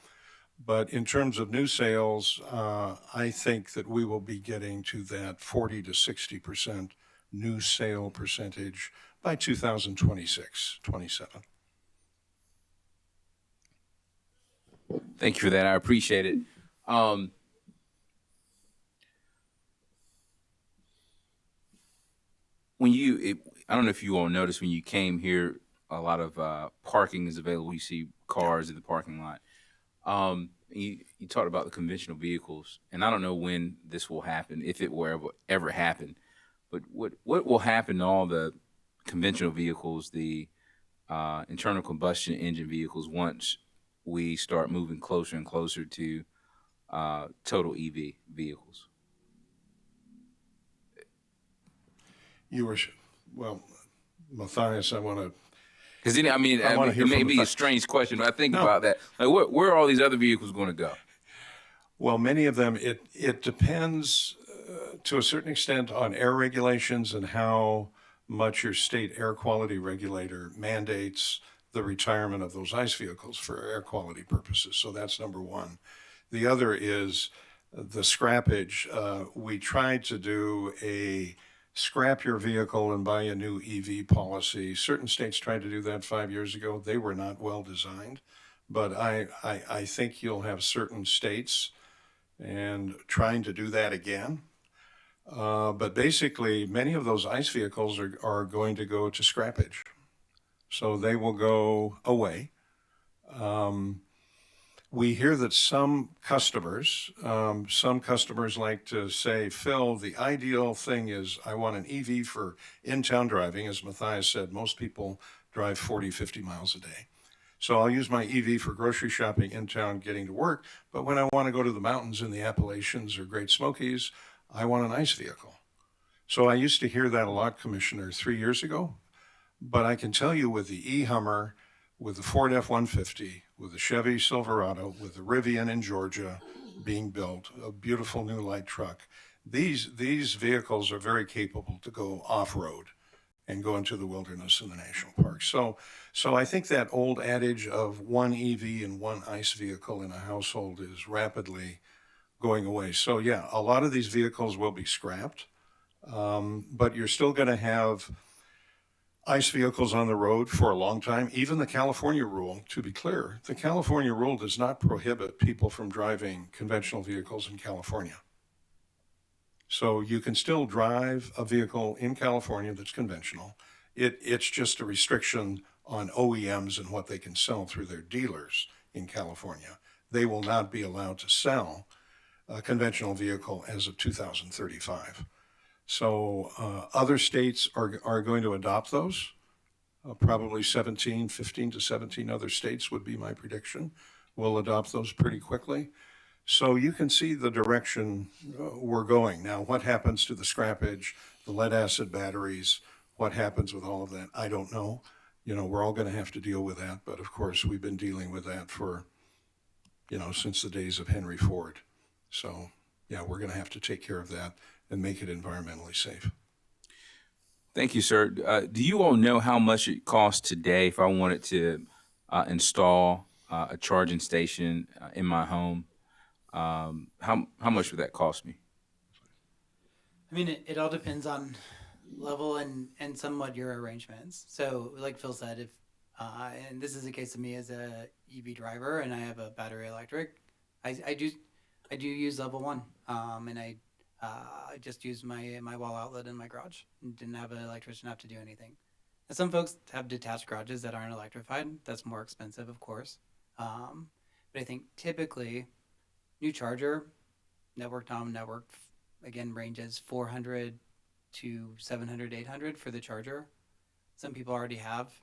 But in terms of new sales, I think that we will be getting to that 40 to 60% new sale percentage by 2026, 27. Thank you for that. I appreciate it. I don't know if you all noticed when you came here a lot of parking is available. You see cars in the parking lot. You talked about the conventional vehicles, and I don't know when this will happen, if it will ever happen. But what will happen to all the conventional vehicles, the internal combustion engine vehicles, once we start moving closer and closer to total EV vehicles? Well, Matthias, I want to. Because I mean, it may be a strange question, but I think about that. Like, where are all these other vehicles going to go? Well, many of them, it depends to a certain extent on air regulations and how much your state air quality regulator mandates the retirement of those ICE vehicles for air quality purposes. So that's number one. The other is the scrappage. We tried to do a scrap your vehicle and buy a new EV policy. Certain states tried to do that 5 years ago. They were not well designed, but I think you'll have certain states and trying to do that again. But basically, many of those ICE vehicles are going to go to scrappage. So they will go away. We hear that some customers like to say, Phil, the ideal thing is I want an EV for in-town driving. As Matthias said, most people drive 40, 50 miles a day. So I'll use my EV for grocery shopping in town, getting to work. But when I want to go to the mountains in the Appalachians or Great Smokies, I want an ICE vehicle. So I used to hear that a lot, Commissioner, 3 years ago. But I can tell you with the e-Hummer, with the Ford F-150, with the Chevy Silverado, with the Rivian in Georgia being built, a beautiful new light truck, these vehicles are very capable to go off-road and go into the wilderness in the national parks. So I think that old adage of one EV and one ICE vehicle in a household is rapidly going away. So yeah, a lot of these vehicles will be scrapped, but you're still going to have ICE vehicles on the road for a long time. Even the California rule, to be clear, the California rule does not prohibit people from driving conventional vehicles in California. So you can still drive a vehicle in California that's conventional. It's just a restriction on OEMs and what they can sell through their dealers in California. They will not be allowed to sell a conventional vehicle as of 2035. So other states are going to adopt those. Probably 15 to 17 other states would be my prediction. Will adopt those pretty quickly. So you can see the direction we're going. Now, what happens to the scrappage, the lead acid batteries, what happens with all of that, I don't know. You know, we're all going to have to deal with that. But of course, we've been dealing with that for, since the days of Henry Ford. So yeah, we're going to have to take care of that and make it environmentally safe. Thank you, sir. Do you all know how much it costs today if I wanted to install a charging station in my home? How much would that cost me? I mean, it all depends on level and somewhat your arrangements. So like Phil said, if and this is the case of me as a EV driver and I have a battery electric, I do use level 1, and I just use my wall outlet in my garage and didn't have an electrician have to do anything. And some folks have detached garages that aren't electrified. That's more expensive, of course. But I think typically new charger, network again, ranges 400 to 700, 800 for the charger. Some people already have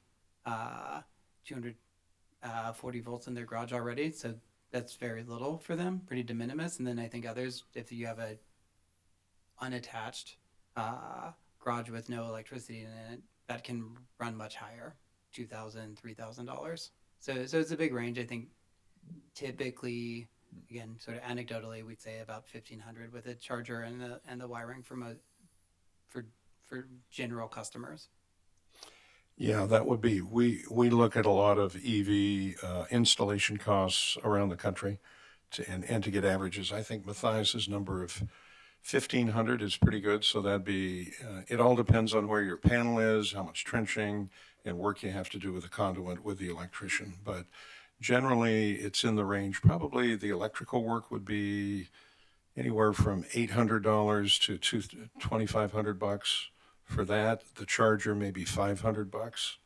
240 volts in their garage already, so that's very little for them, pretty de minimis. And then I think others, if you have a unattached garage with no electricity in it, that can run much higher, $2,000, $3,000. So it's a big range. I think typically, again, sort of anecdotally, we'd say about 1,500 with a charger and the wiring for general customers. Yeah, that would be. We look at a lot of EV installation costs around the country, and to get averages. I think Matthias's number of 1,500 is pretty good. So that'd be. It all depends on where your panel is, how much trenching and work you have to do with the conduit with the electrician. But generally, it's in the range. Probably the electrical work would be anywhere from $800 to $2,500 for that. The charger maybe $500.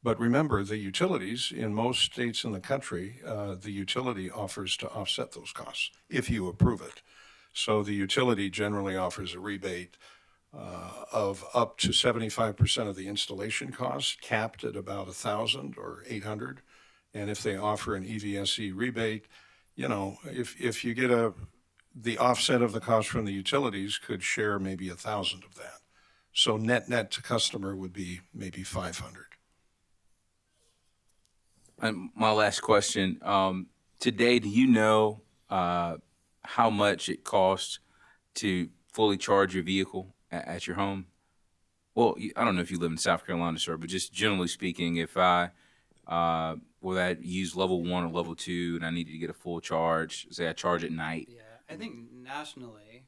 But remember, the utilities in most states in the country, the utility offers to offset those costs if you approve it. So the utility generally offers a rebate of up to 75% of the installation cost, capped at about 1,000 or 800. And if they offer an EVSE rebate, you know, if you get the offset of the cost from the utilities could share maybe 1,000 of that. So net to customer would be maybe 500. And my last question, today, do you know how much it costs to fully charge your vehicle at your home? Well, I don't know if you live in South Carolina, sir, but just generally speaking, if I use level 1 or level 2 and I needed to get a full charge, say I charge at night. Yeah, I think nationally,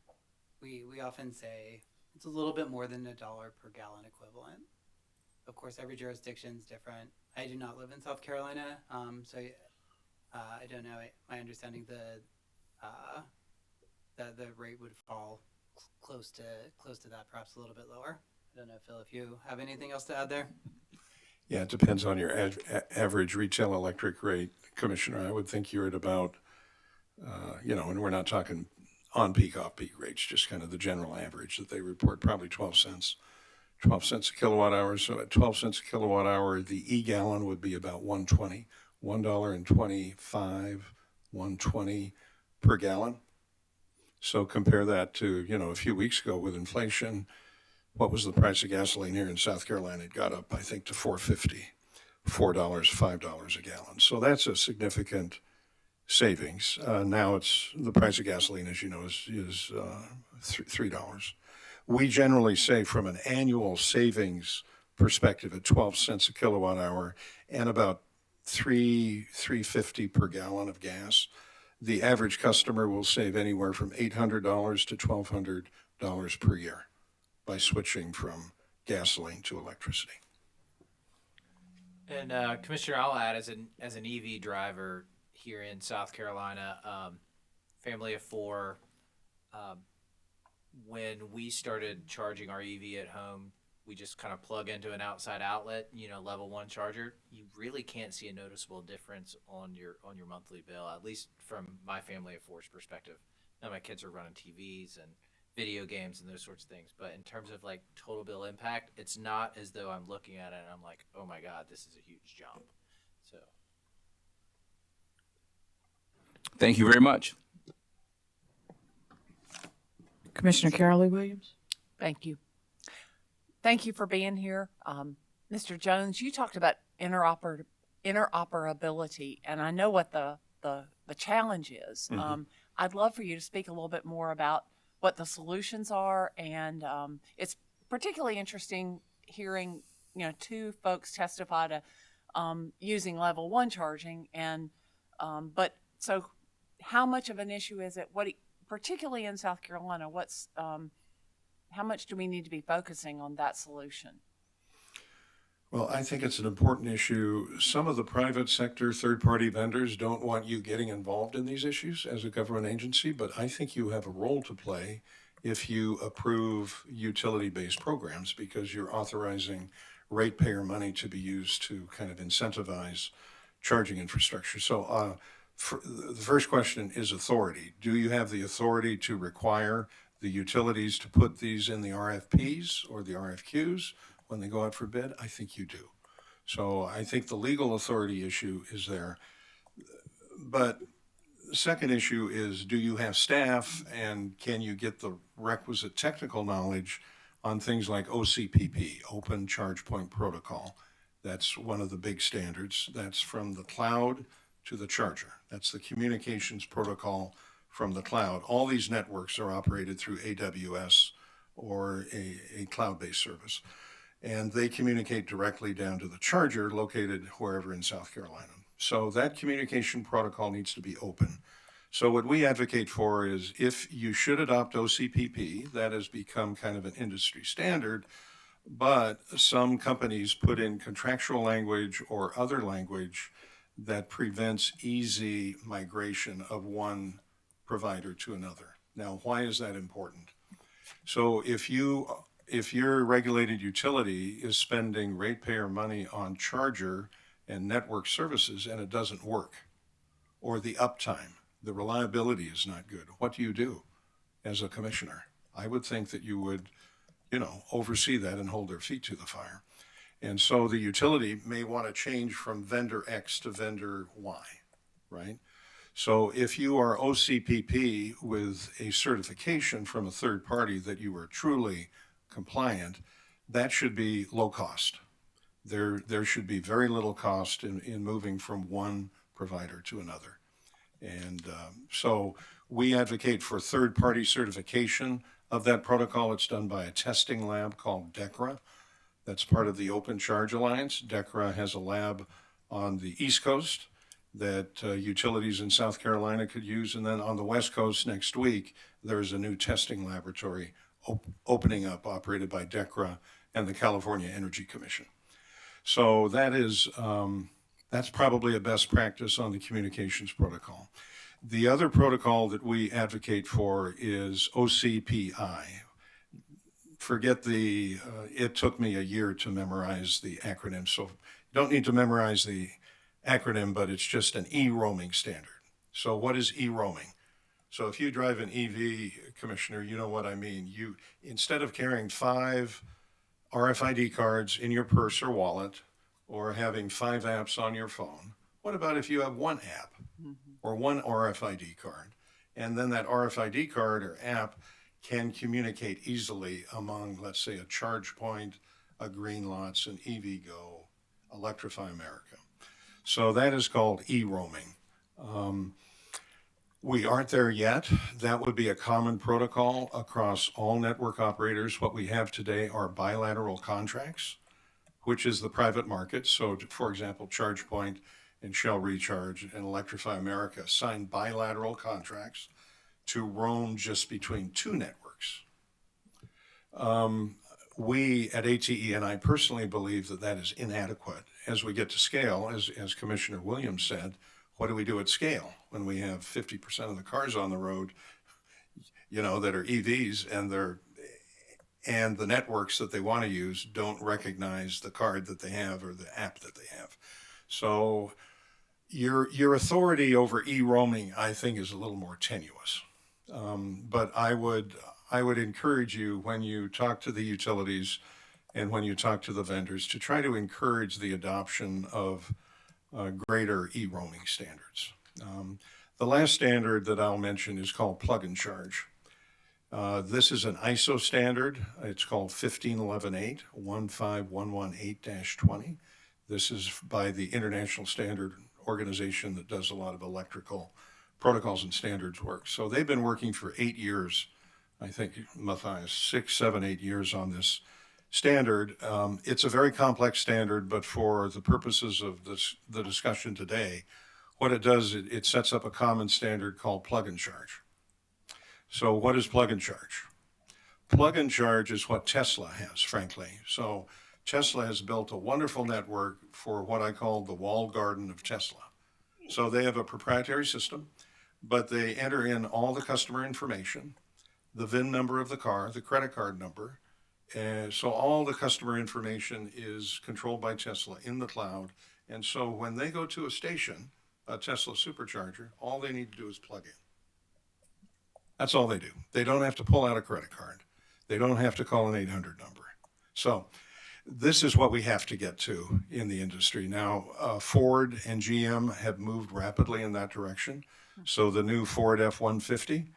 we often say it's a little bit more than $1 per gallon equivalent. Of course, every jurisdiction is different. I do not live in South Carolina, so I don't know. My understanding that the rate would fall close to that, perhaps a little bit lower. I don't know, Phil, if you have anything else to add there. Yeah, it depends on your average retail electric rate, Commissioner. I would think you're at about, and we're not talking on-peak, off-peak rates, just kind of the general average that they report, probably 12 cents. 12 cents a kilowatt hour. So at 12 cents a kilowatt hour, the e-gallon would be about $1.20, $1.25, $1.20 per gallon. So compare that to, a few weeks ago with inflation. What was the price of gasoline here in South Carolina? It got up, I think, to $4.50, $4, $5 a gallon. So that's a significant savings. Now the price of gasoline, as you know, is $3. We generally say from an annual savings perspective at 12 cents a kilowatt hour and about $3.50 per gallon of gas, the average customer will save anywhere from $800 to $1,200 per year by switching from gasoline to electricity. And Commissioner, I'll add as an EV driver here in South Carolina, family of 4. When we started charging our EV at home, we just kind of plug into an outside outlet, level 1 charger. You really can't see a noticeable difference on your monthly bill, at least from my family of 4's perspective. Now my kids are running TVs and video games and those sorts of things, but in terms of like total bill impact, it's not as though I'm looking at it and I'm like, oh my God, this is a huge jump. So Thank you very much. Commissioner Carol Lee Williams. Thank you. Thank you for being here. Mr. Jones, you talked about interoperability, and I know what the challenge is. Mm-hmm. I'd love for you to speak a little bit more about what the solutions are, and it's particularly interesting hearing, 2 folks testify to using level 1 charging, and but so how much of an issue is it? Particularly in South Carolina, how much do we need to be focusing on that solution? Well, I think it's an important issue. Some of the private sector third-party vendors don't want you getting involved in these issues as a government agency, but I think you have a role to play if you approve utility-based programs because you're authorizing ratepayer money to be used to kind of incentivize charging infrastructure. So the first question is authority. Do you have the authority to require the utilities to put these in the RFPs or the RFQs when they go out for bid? I think you do. So I think the legal authority issue is there. But the second issue is, do you have staff and can you get the requisite technical knowledge on things like OCPP, Open Charge Point Protocol? That's one of the big standards. That's from the cloud to the charger. That's the communications protocol from the cloud. All these networks are operated through AWS or a cloud-based service. And they communicate directly down to the charger located wherever in South Carolina. So that communication protocol needs to be open. So what we advocate for is if you should adopt OCPP, that has become kind of an industry standard, but some companies put in contractual language or other language that prevents easy migration of one provider to another. Now, why is that important? So if you if your regulated utility is spending ratepayer money on charger and network services and it doesn't work, or the uptime, the reliability is not good, what do you do as a commissioner? I would think that you would, oversee that and hold their feet to the fire. And so the utility may want to change from vendor X to vendor Y, right? So if you are OCPP with a certification from a third party that you are truly compliant, that should be low cost. There should be very little cost in moving from one provider to another. And so we advocate for third-party certification of that protocol. It's done by a testing lab called DECRA. That's part of the Open Charge Alliance. DECRA has a lab on the East Coast that utilities in South Carolina could use. And then on the West Coast next week, there's a new testing laboratory opening up, operated by DECRA and the California Energy Commission. So that's probably a best practice on the communications protocol. The other protocol that we advocate for is OCPI. Forget it took me a year to memorize the acronym, so you don't need to memorize the acronym, but it's just an e-roaming standard. So what is e-roaming? So if you drive an EV, Commissioner, you know what I mean. You, instead of carrying 5 RFID cards in your purse or wallet, or having 5 apps on your phone, what about if you have one app or one RFID card? And then that RFID card or app can communicate easily among, let's say, a Charge Point, a Green Lots, an EVgo, Electrify America. So that is called e-roaming. We aren't there yet. That would be a common protocol across all network operators. What we have today are bilateral contracts, which is the private market. So, for example, Charge Point and Shell Recharge and Electrify America sign bilateral contracts to roam just between 2 networks. We at ATE, and I personally believe that that is inadequate. As we get to scale, as Commissioner Williams said, what do we do at scale when we have 50% of the cars on the road, that are EVs, and the networks that they want to use don't recognize the card that they have or the app that they have? So your authority over e-roaming, I think, is a little more tenuous. But I would encourage you, when you talk to the utilities and when you talk to the vendors, to try to encourage the adoption of greater e-roaming standards. The last standard that I'll mention is called plug and charge. This is an ISO standard. It's called 15118, 15118-20. This is by the International Standard Organization that does a lot of electrical protocols and standards work. So they've been working for 8 years, I think, Matthias, 6, 7, 8 years on this standard. It's a very complex standard, but for the purposes of the discussion today, what it does, it sets up a common standard called plug and charge. So what is plug and charge? Plug and charge is what Tesla has, frankly. So Tesla has built a wonderful network for what I call the walled garden of Tesla. So they have a proprietary system, but they enter in all the customer information, the VIN number of the car, the credit card number. So all the customer information is controlled by Tesla in the cloud. And so when they go to a station, a Tesla supercharger, all they need to do is plug in. That's all they do. They don't have to pull out a credit card. They don't have to call an 800 number. So this is what we have to get to in the industry. Now, Ford and GM have moved rapidly in that direction. So the new Ford F-150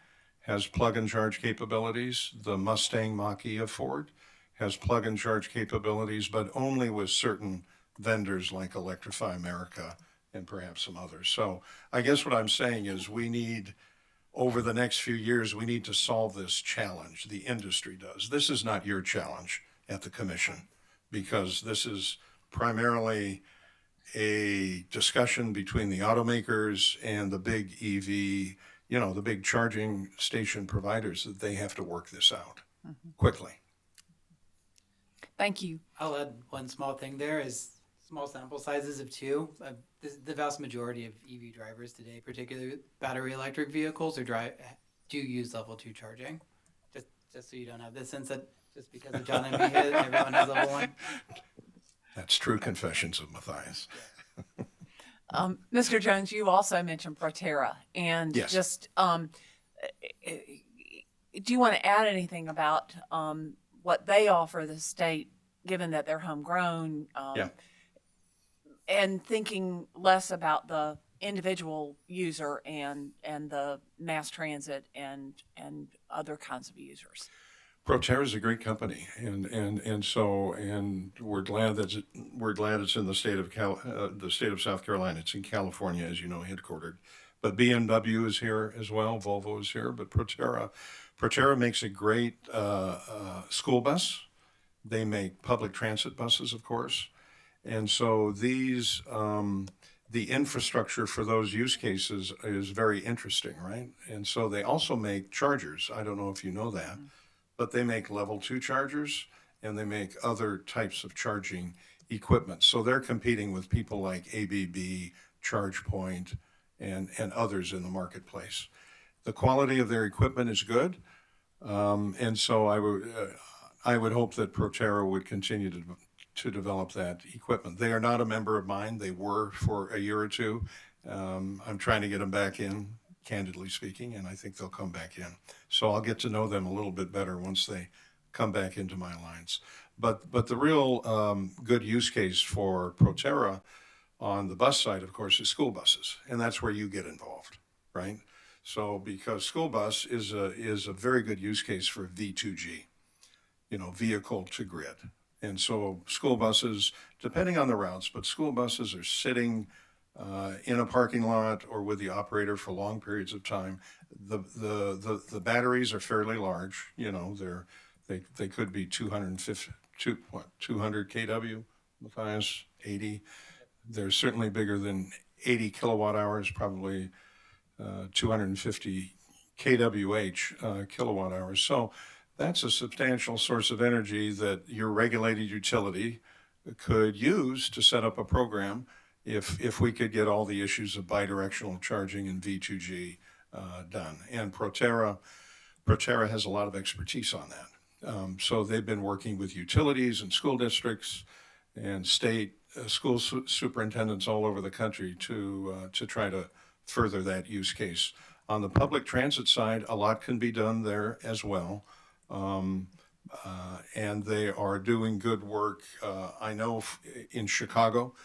has plug and charge capabilities. The Mustang Mach-E of Ford has plug and charge capabilities, but only with certain vendors like Electrify America and perhaps some others. So I guess what I'm saying is over the next few years, we need to solve this challenge. The industry does. This is not your challenge at the commission, because this is primarily a discussion between the automakers and the big EV, the big charging station providers, that they have to work this out quickly. Thank you. I'll add one small thing there is small sample sizes of 2. The vast majority of EV drivers today, particularly battery electric vehicles, do use level 2 charging. Just so you don't have this sense that just because of John and me here, everyone has level 1. That's true confessions of Matthias. Mr. Jones, you also mentioned Proterra, and Yes. just do you want to add anything about what they offer the state, given that they're homegrown, Yeah. and thinking less about the individual user and the mass transit and other kinds of users? Proterra is a great company, and we're glad that it's in the state of South Carolina. It's in California, as you know, headquartered. But BMW is here as well. Volvo is here. But Proterra makes a great school bus. They make public transit buses, of course, and so these. The infrastructure for those use cases is very interesting, right? And so they also make chargers. I don't know if you know that, but they make level 2 chargers and they make other types of charging equipment. So they're competing with people like ABB, ChargePoint, and others in the marketplace. The quality of their equipment is good, and so I would hope that Proterra would continue to develop that equipment. They are not a member of mine. They were for a year or two. I'm trying to get them back in, candidly speaking, and I think they'll come back in. So I'll get to know them a little bit better once they come back into my lines. But the real good use case for Proterra on the bus side, of course, is school buses, and that's where you get involved, right? So because school bus is a very good use case for V2G, vehicle to grid. And so school buses, depending on the routes, but school buses are sitting in a parking lot or with the operator for long periods of time. The batteries are fairly large. They could be 200 kW, Matthias, 80. They're certainly bigger than 80 kilowatt hours, probably 250 kWh kilowatt hours. So that's a substantial source of energy that your regulated utility could use to set up a program if we could get all the issues of bidirectional charging and V2G done. And Proterra has a lot of expertise on that. So they've been working with utilities and school districts and state school superintendents all over the country to try to further that use case. On the public transit side, a lot can be done there as well. And they are doing good work. I know in Chicago,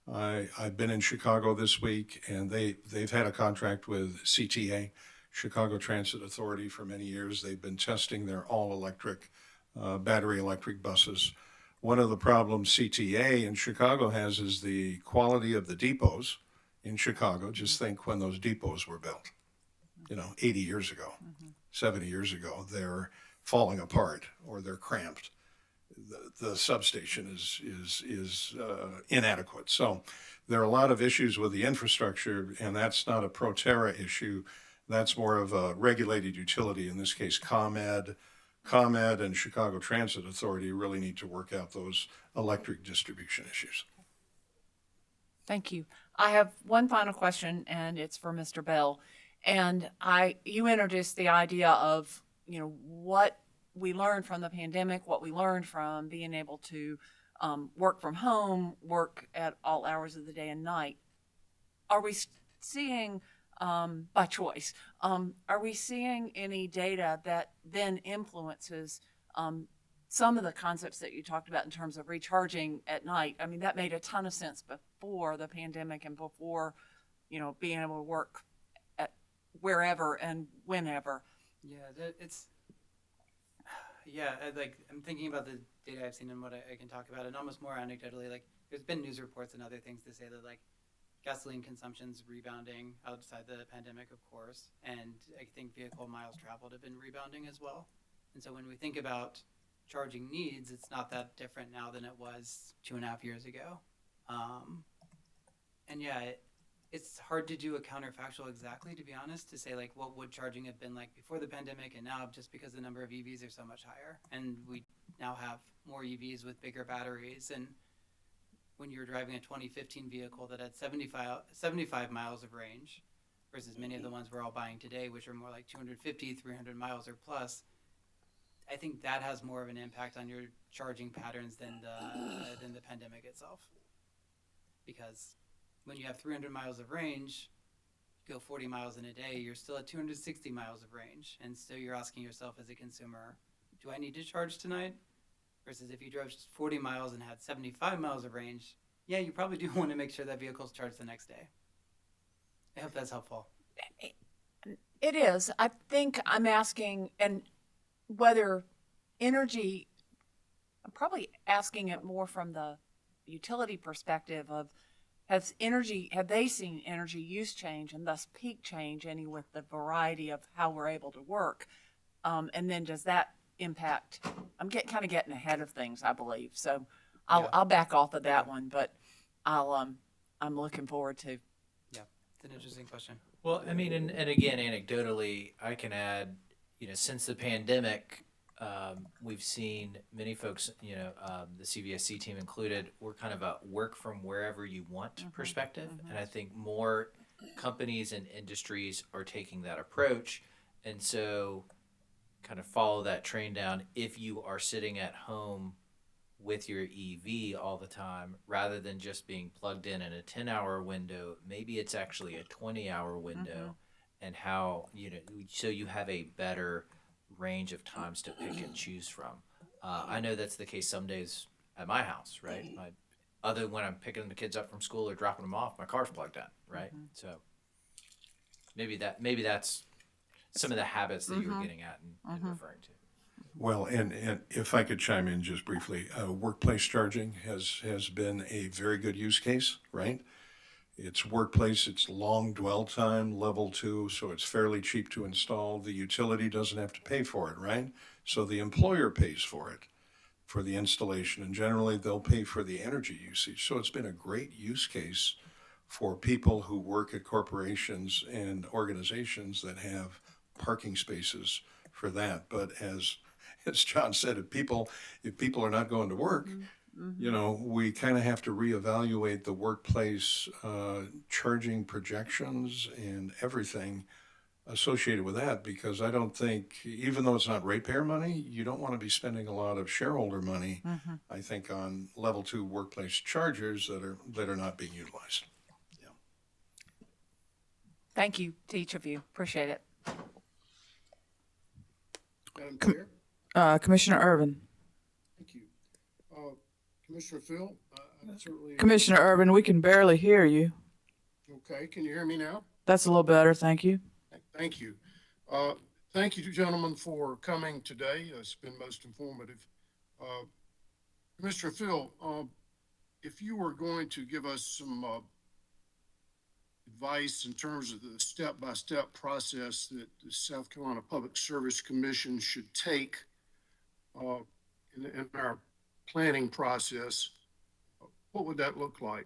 I've been in Chicago this week, and they've had a contract with CTA, Chicago Transit Authority, for many years. They've been testing their all-electric, battery electric buses. One of the problems CTA in Chicago has is the quality of the depots in Chicago. Just think when those depots were built, 80 years ago, 70 years ago, they're falling apart or they're cramped. The substation is inadequate. So there are a lot of issues with the infrastructure, and that's not a Proterra issue. That's more of a regulated utility, in this case ComEd. ComEd and Chicago Transit Authority really need to work out those electric distribution issues. Thank you. I have one final question, and it's for Mr. Bell. And you introduced the idea of, what we learned from the pandemic, what we learned from being able to work from home, work at all hours of the day and night. Are we seeing, by choice, are we seeing any data that then influences some of the concepts that you talked about in terms of recharging at night? I mean, that made a ton of sense before the pandemic and before, being able to work at wherever and whenever. I'm thinking about the data I've seen and what I can talk about, and almost more anecdotally, there's been news reports and other things to say that gasoline consumption's rebounding outside the pandemic, of course, and I think vehicle miles traveled have been rebounding as well. And so when we think about charging needs, it's not that different now than it was 2.5 years ago. It's hard to do a counterfactual exactly, to be honest, to say what would charging have been like before the pandemic and now, just because the number of EVs are so much higher, and we now have more EVs with bigger batteries. And when you're driving a 2015 vehicle that had 75 miles of range versus many of the ones we're all buying today, which are more like 250, 300 miles or plus, I think that has more of an impact on your charging patterns than the pandemic itself. Because when you have 300 miles of range, go 40 miles in a day, you're still at 260 miles of range. And so you're asking yourself as a consumer, do I need to charge tonight? Versus if you drove 40 miles and had 75 miles of range, yeah, you probably do want to make sure that vehicle's charged the next day. I hope that's helpful. It is. I think I'm asking, and whether energy, I'm probably asking it more from the utility perspective of, have they seen energy use change and thus peak change any with the variety of how we're able to work? And then does that impact, I'm kind of getting ahead of things, I believe. So I'll back off of that one, but I'm looking forward to. Yeah, it's an interesting question. Well, I mean, and again, anecdotally, I can add, since the pandemic, we've seen many folks, the CVSC team included, we're kind of a work from wherever you want perspective. And I think more companies and industries are taking that approach. And so kind of follow that train down. If you are sitting at home with your EV all the time, rather than just being plugged in a 10-hour window, maybe it's actually a 20-hour window, and how, so you have a better range of times to pick and choose from. I know that's the case some days at my house, right? Other when I'm picking the kids up from school or dropping them off, my car's plugged in, right? So maybe that's some of the habits that you were getting at and referring to. Well, and if I could chime in just briefly, workplace charging has been a very good use case, right? It's workplace, it's long dwell time, level 2, so it's fairly cheap to install. The utility doesn't have to pay for it, right? So the employer pays for it, for the installation, and generally they'll pay for the energy usage. So it's been a great use case for people who work at corporations and organizations that have parking spaces for that. But as John said, if people are not going to work, we kind of have to reevaluate the workplace charging projections and everything associated with that, because I don't think, even though it's not ratepayer money, you don't want to be spending a lot of shareholder money, I think, on level 2 workplace chargers that are not being utilized. Yeah. Thank you to each of you. Appreciate it. Madam Chair? Commissioner Irvin. Thank you. Commissioner Phil, I certainly. Commissioner Irvin, we can barely hear you. Okay, can you hear me now? That's a little better, thank you. Thank you. Thank you, gentlemen, for coming today. It's been most informative. Commissioner Phil, if you were going to give us some advice in terms of the step-by-step process that the South Carolina Public Service Commission should take in our planning process, what would that look like?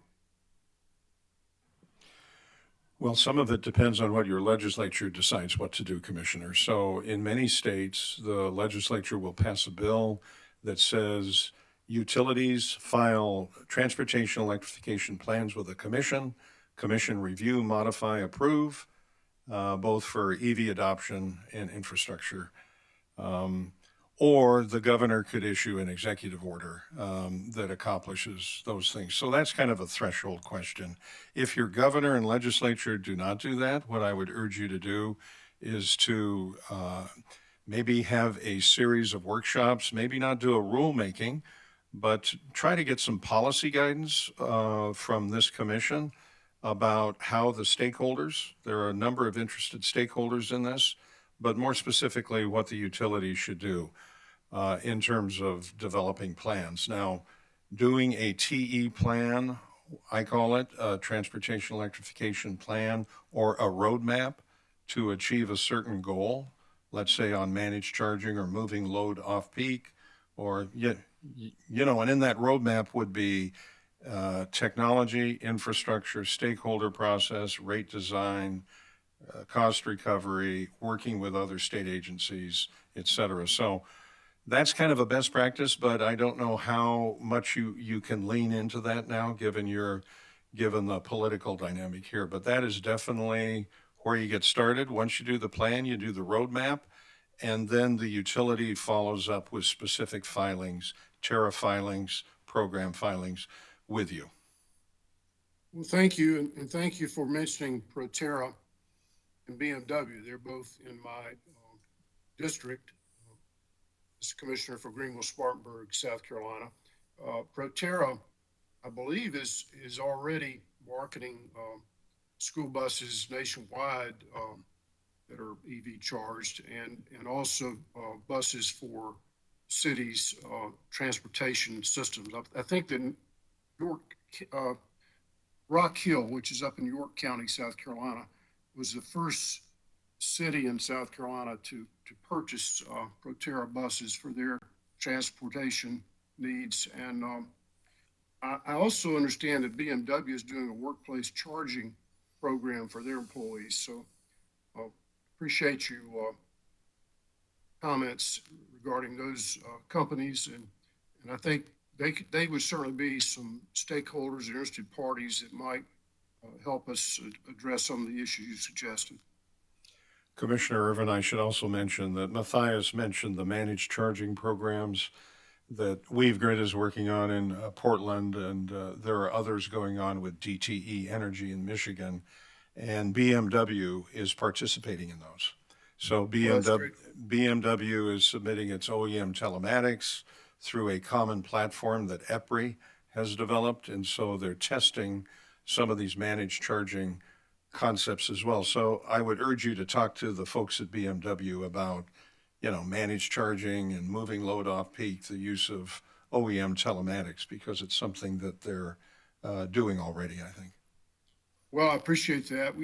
Well, some of it depends on what your legislature decides what to do, Commissioner. So in many states, the legislature will pass a bill that says utilities file transportation electrification plans with the commission review, modify, approve, both for EV adoption and infrastructure. Or the governor could issue an executive order that accomplishes those things. So that's kind of a threshold question. If your governor and legislature do not do that, what I would urge you to do is to maybe have a series of workshops, maybe not do a rulemaking, but try to get some policy guidance from this commission about how the stakeholders, there are a number of interested stakeholders in this, but more specifically what the utilities should do in terms of developing plans. Now, doing a TE plan, I call it a transportation electrification plan, or a roadmap to achieve a certain goal, let's say on managed charging or moving load off peak, or, and in that roadmap would be technology, infrastructure, stakeholder process, rate design, cost recovery, working with other state agencies, et cetera. So that's kind of a best practice, but I don't know how much you can lean into that now, given the political dynamic here. But that is definitely where you get started. Once you do the plan, you do the roadmap, and then the utility follows up with specific filings, tariff filings, program filings with you. Well, thank you, and thank you for mentioning Proterra and BMW. They're both in my district. As Commissioner for Greenville-Spartanburg, South Carolina. Proterra, I believe, is already marketing school buses nationwide that are EV charged, and also buses for cities' transportation systems. I think that York, Rock Hill, which is up in York County, South Carolina, was the first city in South Carolina to purchase Proterra buses for their transportation needs. And I also understand that BMW is doing a workplace charging program for their employees. So appreciate you comments regarding those companies. And I think they would certainly be some stakeholders and interested parties that might help us address some of the issues you suggested. Commissioner Irvin, I should also mention that Matthias mentioned the managed charging programs that WeaveGrid is working on in Portland, and there are others going on with DTE Energy in Michigan, and BMW is participating in those. So BMW is submitting its OEM telematics through a common platform that EPRI has developed, and so they're testing some of these managed charging concepts as well. So I would urge you to talk to the folks at BMW about, managed charging and moving load off peak, the use of OEM telematics, because it's something that they're doing already, I think. Well, I appreciate that.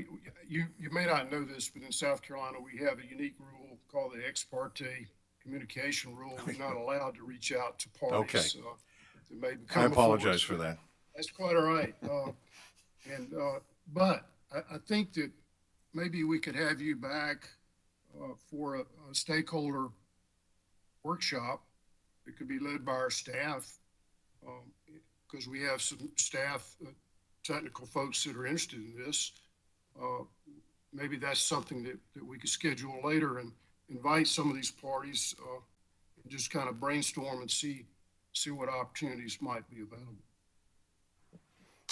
You may not know this, but in South Carolina, we have a unique rule called the ex parte communication rule. We're not allowed to reach out to parties. Okay. That may become I apologize for that. That's quite all right. But I think that maybe we could have you back for a stakeholder workshop. It could be led by our staff, because we have some staff, technical folks that are interested in this. Maybe that's something that we could schedule later and invite some of these parties and just kind of brainstorm and see what opportunities might be available.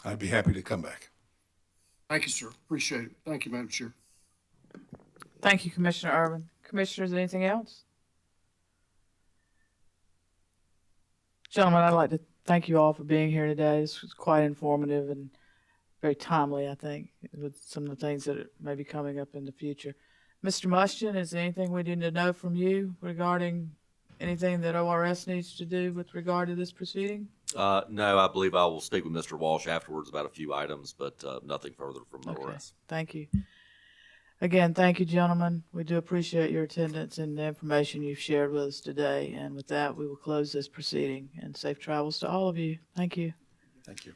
I'd be happy to come back. Thank you, sir. Appreciate it. Thank you, Madam Chair. Thank you, Commissioner Irvin. Commissioners, anything else? Gentlemen, I'd like to thank you all for being here today. This was quite informative and very timely, I think, with some of the things that may be coming up in the future. Mr. Mustian, is there anything we need to know from you regarding anything that ORS needs to do with regard to this proceeding? No, I believe I will speak with Mr. Walsh afterwards about a few items, but nothing further from ORS. Thank you. Again, thank you, gentlemen. We do appreciate your attendance and the information you've shared with us today. And with that, we will close this proceeding, and safe travels to all of you. Thank you. Thank you.